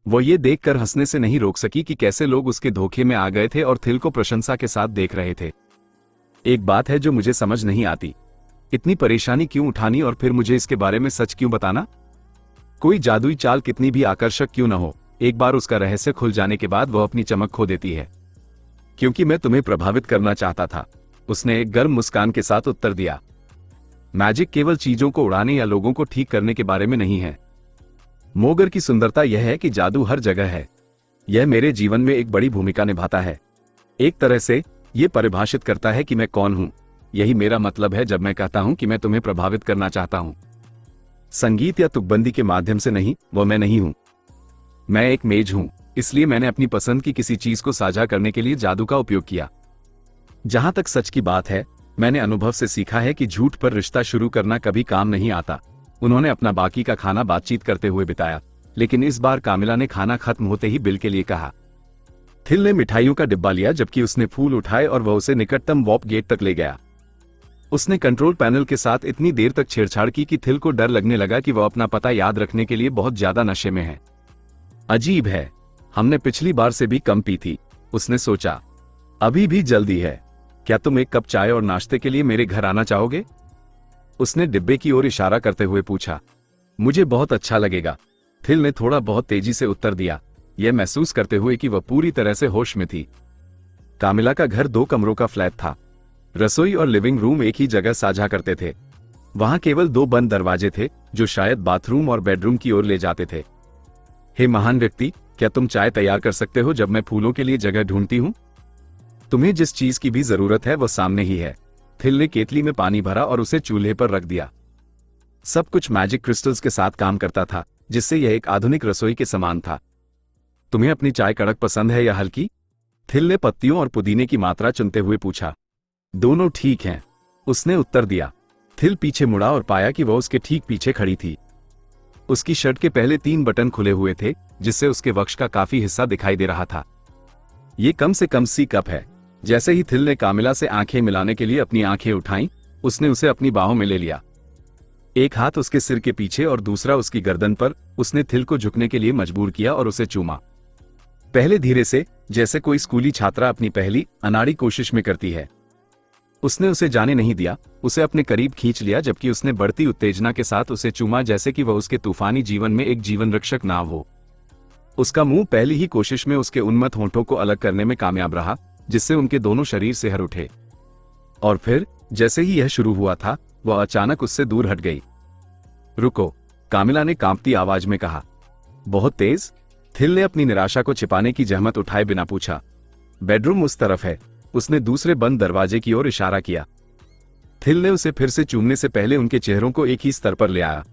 वो ये देखकर हंसने से नहीं रोक सकी कि कैसे लोग उसके धोखे में आ गए थे और थिल को प्रशंसा के साथ देख रहे थे। एक बात है जो मुझे समझ नहीं आती, इतनी परेशानी क्यों उठानी और फिर मुझे इसके बारे में सच क्यों बताना? कोई जादुई चाल कितनी भी आकर्षक क्यों न हो, एक बार उसका रहस्य खुल जाने के बाद वह अपनी चमक खो देती है। क्योंकि मैं तुम्हें प्रभावित करना चाहता था, उसने एक गर्म मुस्कान के साथ उत्तर दिया। मैजिक केवल चीजों को उड़ाने या लोगों को ठीक करने के बारे में नहीं है। मोगर की सुंदरता यह है कि जादू हर जगह है। यह मेरे जीवन में एक बड़ी भूमिका निभाता है। एक तरह से यह परिभाषित करता है कि मैं कौन हूं। यही मेरा मतलब है जब मैं कहता हूं कि मैं तुम्हें प्रभावित करना चाहता हूं। संगीत या तुकबंदी के माध्यम से नहीं, वो मैं नहीं हूं। मैं एक मेज हूं, इसलिए मैंने अपनी पसंद की किसी चीज को साझा करने के लिए जादू का उपयोग किया। जहां तक सच की बात है, मैंने अनुभव से सीखा है कि झूठ पर रिश्ता शुरू करना कभी काम नहीं आता। उन्होंने अपना बाकी का खाना बातचीत करते हुए बिताया, लेकिन इस बार कामिला ने खाना खत्म होते ही बिल के लिए कहा। थिल ने मिठाइयों का डिब्बा लिया जबकि उसने फूल उठाए और वह उसे निकटतम वॉप गेट तक ले गया। उसने कंट्रोल पैनल के साथ इतनी देर तक छेड़छाड़ की कि थिल को डर लगने लगा कि वह अपना पता याद रखने के लिए बहुत ज्यादा नशे में है। अजीब है, हमने पिछली बार से भी कम पी थी, उसने सोचा। अभी भी जल्दी है। क्या तुम एक कप चाय और नाश्ते के लिए मेरे घर आना चाहोगे? उसने डिब्बे की ओर इशारा करते हुए पूछा। मुझे बहुत अच्छा लगेगा, थिल ने थोड़ा बहुत तेजी से उत्तर दिया, यह महसूस करते हुए कि वह पूरी तरह से होश में थी। कामिला का घर 2 कमरों का फ्लैट था। रसोई और लिविंग रूम एक ही जगह साझा करते थे। वहां केवल 2 बंद दरवाजे थे जो शायद बाथरूम और बेडरूम की ओर ले जाते थे। हे महान व्यक्ति, क्या तुम चाय तैयार कर सकते हो जब मैं फूलों के लिए जगह ढूंढती हूं? तुम्हें जिस चीज की भी जरूरत है वो सामने ही है। थिल ने केतली में पानी भरा और उसे चूल्हे पर रख दिया। सब कुछ मैजिक क्रिस्टल्स के साथ काम करता था, जिससे यह एक आधुनिक रसोई के समान था। तुम्हें अपनी चाय कड़क पसंद है या हल्की? थिल ने पत्तियों और पुदीने की मात्रा चुनते हुए पूछा। दोनों ठीक हैं, उसने उत्तर दिया। थिल पीछे मुड़ा और पाया कि वह उसके ठीक पीछे खड़ी थी। उसकी शर्ट के पहले 3 बटन खुले हुए थे, जिससे उसके वक्ष का काफी हिस्सा दिखाई दे रहा था। ये कम से कम सी कप है। जैसे ही थिल ने कामिला से आंखें मिलाने के लिए अपनी आंखें उठाईं, उसने उसे अपनी बाहों में ले लिया। एक हाथ उसके सिर के पीछे और दूसरा उसकी गर्दन पर। उसने थिल को झुकने के लिए मजबूर किया और उसे चूमा। पहले धीरे से, जैसे कोई स्कूली छात्रा अपनी पहली अनाड़ी कोशिश में करती है। उसने उसे जाने नहीं दिया, उसे अपने करीब खींच लिया जबकि उसने बढ़ती उत्तेजना के साथ उसे चूमा जैसे कि वह उसके तूफानी जीवन में एक जीवन रक्षक नाव हो। उसका मुंह पहली ही कोशिश में उसके उन्मत्त होंठों को अलग करने में कामयाब रहा, जिससे उनके दोनों शरीर सिहर उठे। और फिर जैसे ही यह शुरू हुआ था, वह अचानक उससे दूर हट गई। रुको, कामिला ने कांपती आवाज में कहा। बहुत तेज? थिल ने अपनी निराशा को छिपाने की जहमत उठाए बिना पूछा। बेडरूम उस तरफ है, उसने दूसरे बंद दरवाजे की ओर इशारा किया। थिल ने उसे फिर से चूमने से पहले उनके चेहरों को एक ही स्तर पर ले आया।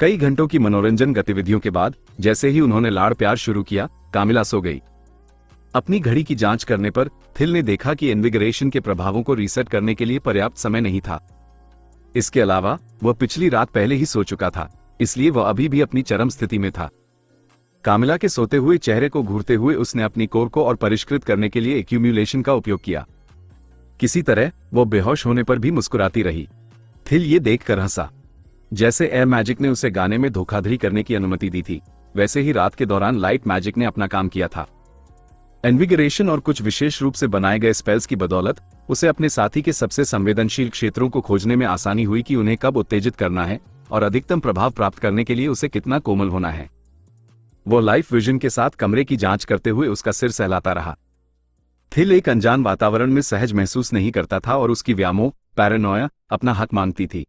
कई घंटों की मनोरंजन गतिविधियों के बाद जैसे ही उन्होंने लाड़ प्यार शुरू किया, कामिला सो गई। अपनी घड़ी की जांच करने पर थिल ने देखा कि इन्विगरेशन के प्रभावों को रीसेट करने के लिए पर्याप्त समय नहीं था। इसके अलावा वह पिछली रात पहले ही सो चुका था, इसलिए वह अभी भी अपनी चरम स्थिति में था। कामिला के सोते हुए चेहरे को घूरते हुए उसने अपनी कोर को और परिष्कृत करने के लिए एक्यूम्युलेशन का उपयोग किया। किसी तरह वो बेहोश होने पर भी मुस्कुराती रही। थिल ये देखकर हंसा। जैसे एयर मैजिक ने उसे गाने में धोखाधड़ी करने की अनुमति दी थी, वैसे ही रात के दौरान लाइट मैजिक ने अपना काम किया था। इन्विगरेशन और कुछ विशेष रूप से बनाए गए स्पेल्स की बदौलत उसे अपने साथी के सबसे संवेदनशील क्षेत्रों को खोजने में आसानी हुई कि उन्हें कब उत्तेजित करना है और अधिकतम प्रभाव प्राप्त करने के लिए उसे कितना कोमल होना है। वो लाइफ विजन के साथ कमरे की जांच करते हुए उसका सिर सहलाता रहा। थिल एक अनजान वातावरण में सहज महसूस नहीं करता था और उसकी व्यामोह, पैरानोया अपना हक मांगती थी।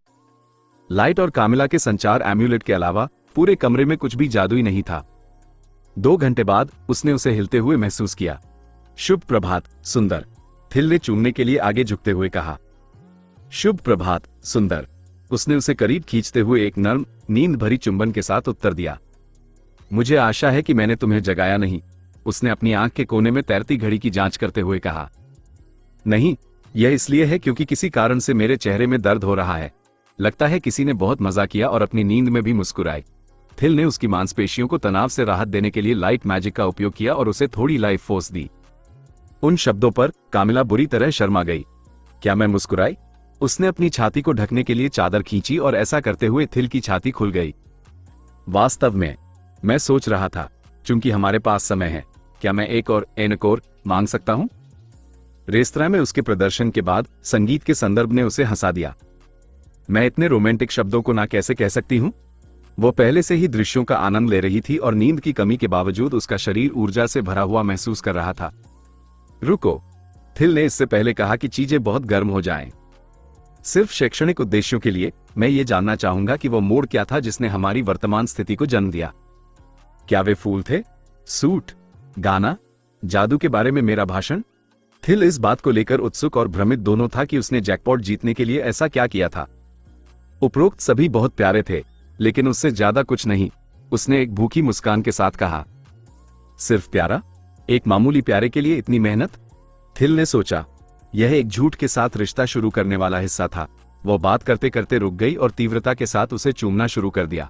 लाइट और कामिला के संचार एम्यूलेट के अलावा पूरे कमरे में कुछ भी जादुई नहीं था। 2 घंटे बाद उसने उसे हिलते हुए महसूस किया। शुभ प्रभात, सुंदर, थिल ने चूमने के लिए आगे झुकते हुए कहा। शुभ प्रभात, सुंदर, उसने उसे करीब खींचते हुए एक नर्म, नींद भरी चुंबन के साथ उत्तर दिया। मुझे आशा है कि मैंने तुम्हें जगाया नहीं, उसने अपनी आंख के कोने में तैरती घड़ी की जांच करते हुए कहा। नहीं, यह इसलिए है क्योंकि किसी कारण से मेरे चेहरे में दर्द हो रहा है। लगता है किसी ने बहुत मजा किया और अपनी नींद में भी मुस्कुराए। थिल ने उसकी मांसपेशियों को तनाव से राहत देने के लिए लाइट मैजिक का उपयोग किया और उसे थोड़ी लाइफ फोर्स दी। उन शब्दों पर कामिला बुरी तरह शर्मा गई। क्या मैं मुस्कुराई? उसने अपनी छाती को ढकने के लिए चादर खींची और ऐसा करते हुए थिल की छाती खुल गई। वास्तव में मैं सोच रहा था, चूंकि हमारे पास समय है, क्या मैं एक और एनकोर मांग सकता हूं? रेस्तरां में उसके प्रदर्शन के बाद संगीत के संदर्भ ने उसे हंसा दिया। मैं इतने रोमांटिक शब्दों को ना कैसे कह सकती हूं? वो पहले से ही दृश्यों का आनंद ले रही थी और नींद की कमी के बावजूद उसका शरीर ऊर्जा से भरा हुआ महसूस कर रहा था। रुको, थिल ने इससे पहले कहा कि चीजें बहुत गर्म हो जाएं। सिर्फ शैक्षणिक उद्देश्यों के लिए मैं ये जानना चाहूंगा कि वो मोड़ क्या था जिसने हमारी वर्तमान स्थिति को जन्म दिया। क्या वे फूल थे, सूट, गाना, जादू के बारे में मेरा भाषण? थिल इस बात को लेकर उत्सुक और भ्रमित दोनों था कि उसने जैकपॉट जीतने के लिए ऐसा क्या किया था। उपरोक्त सभी बहुत प्यारे थे, लेकिन उससे ज्यादा कुछ नहीं, उसने एक भूखी मुस्कान के साथ कहा। सिर्फ प्यारा? एक मामूली प्यारे के लिए इतनी मेहनत? थिल ने सोचा, यह एक झूठ के साथ रिश्ता शुरू करने वाला हिस्सा था। वो बात करते करते रुक गई और तीव्रता के साथ उसे चूमना शुरू कर दिया।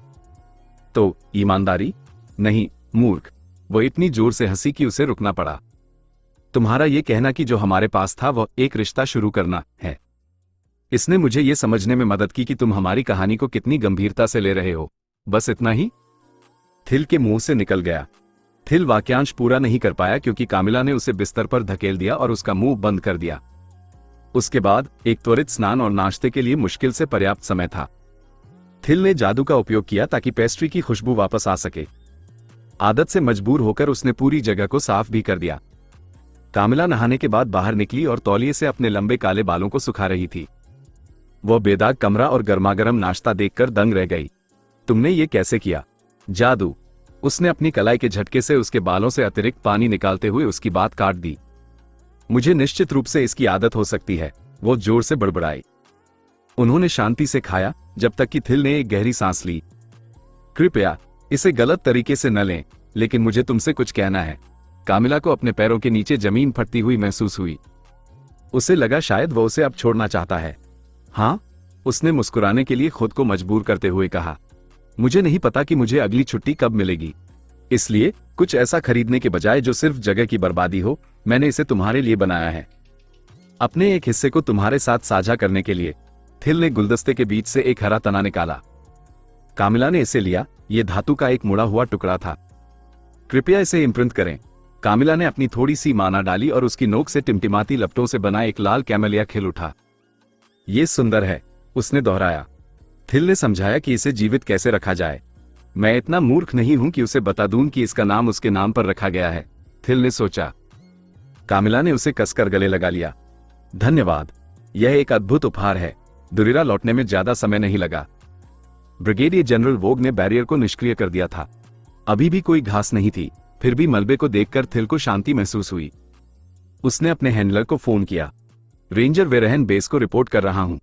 तो ईमानदारी? नहीं, मूर्ख, वो इतनी जोर से हंसी कि उसे रुकना पड़ा। तुम्हारा यह कहना कि जो हमारे पास था वह एक रिश्ता शुरू करना है। इसने मुझे यह समझने में मदद की कि तुम हमारी कहानी को कितनी गंभीरता से ले रहे हो। बस इतना ही? थिल के मुंह से निकल गया। थिल वाक्यांश पूरा नहीं कर पाया क्योंकि कामिला ने उसे बिस्तर पर धकेल दिया और उसका मुंह बंद कर दिया। उसके बाद एक त्वरित स्नान और नाश्ते के लिए मुश्किल से पर्याप्त समय था। थिल ने जादू का उपयोग किया ताकि पेस्ट्री की खुशबू वापस आ सके। आदत से मजबूर होकर उसने पूरी जगह को साफ भी कर दिया। कामिला नहाने के बाद बाहर निकली और तौलिए से अपने लंबे काले बालों को सुखा रही थी। वह बेदाग कमरा और गर्मागर्म नाश्ता देखकर दंग रह गई। तुमने ये कैसे किया? जादू, उसने अपनी कलाई के झटके से उसके बालों से अतिरिक्त पानी निकालते हुए उसकी बात काट दी। मुझे निश्चित रूप से इसकी आदत हो सकती है, वो जोर से बड़बड़ाई। उन्होंने शांति से खाया जब तक कि थिल ने एक गहरी सांस ली। कृपया इसे गलत तरीके से न लें, लेकिन मुझे तुमसे कुछ कहना है। कामिला को अपने पैरों के नीचे जमीन फटती हुई महसूस हुई। उसे लगा शायद वो उसे अब छोड़ना चाहता है। हाँ, उसने मुस्कुराने के लिए खुद को मजबूर करते हुए कहा। मुझे नहीं पता कि मुझे अगली छुट्टी कब मिलेगी, इसलिए कुछ ऐसा खरीदने के बजाय जो सिर्फ जगह की बर्बादी हो, मैंने इसे तुम्हारे लिए बनाया है, अपने एक हिस्से को तुम्हारे साथ साझा करने के लिए। थिल ने गुलदस्ते के बीच से एक हरा तना निकाला। कामिला ने इसे लिया। यह धातु का एक मुड़ा हुआ टुकड़ा था। कृपया इसे इम्प्रिंट करें। कामिला ने अपनी थोड़ी सी माना डाली और उसकी नोक से टिमटिमाती लपटों से बना एक लाल कैमेलिया खिल उठा। ये सुंदर है, उसने दोहराया। थिल ने समझाया कि इसे जीवित कैसे रखा जाए। मैं इतना मूर्ख नहीं हूं कि उसे बता दूं कि इसका नाम उसके नाम पर रखा गया है, थिल ने सोचा। कामिला ने उसे कसकर गले लगा लिया। धन्यवाद, यह एक अद्भुत उपहार है। दुरिरा लौटने में ज्यादा समय नहीं लगा। ब्रिगेडियर जनरल वोग ने बैरियर को निष्क्रिय कर दिया था। अभी भी कोई घास नहीं थी, फिर भी मलबे को देखकर थिल को शांति महसूस हुई। उसने अपने हैंडलर को फोन किया। रेंजर वेरहन बेस को रिपोर्ट कर रहा हूं।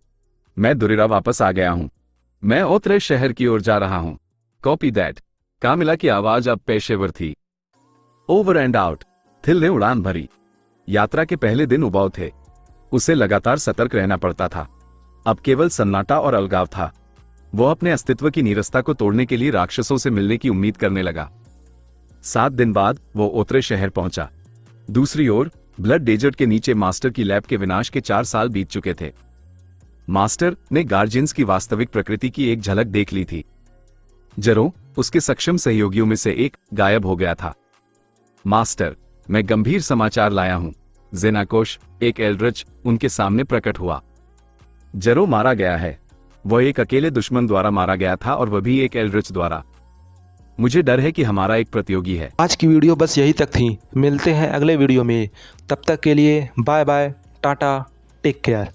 मैं दुरिरा वापस आ गया हूं। मैं ओतरे शहर की ओर जा रहा हूं। Copy that. कामिला की आवाज अब पेशेवर थी। Over and out. थिल ने उड़ान भरी। यात्रा के पहले दिन उबाऊ थे। उसे लगातार सतर्क रहना पड़ता था। अब केवल सन्नाटा और अलगाव था। वो अपने अस्तित्व की नीरसता को तोड़ने के लिए राक्षसों से मिलने की उम्मीद करने लगा। 7 दिन बाद वो ओत्रे शहर पहुंचा। दूसरी ओर ब्लड डेजर्ट के नीचे मास्टर की लैब के विनाश के 4 साल बीत चुके थे। मास्टर ने गार्जियंस की वास्तविक प्रकृति की एक झलक देख ली थी। जरो, उसके सक्षम सहयोगियों में से एक, गायब हो गया था। मास्टर, मैं गंभीर समाचार लाया हूं। जेनाकोश, एक एल्ड्रिच, उनके सामने प्रकट हुआ। जरो मारा गया है। वह एक अकेले दुश्मन द्वारा मारा गया था और वह भी एक एल्ड्रिच द्वारा। मुझे डर है कि हमारा एक प्रतियोगी है। आज की वीडियो बस यही तक थी। मिलते हैं अगले वीडियो में। तब तक के लिए bye bye, tata, take care.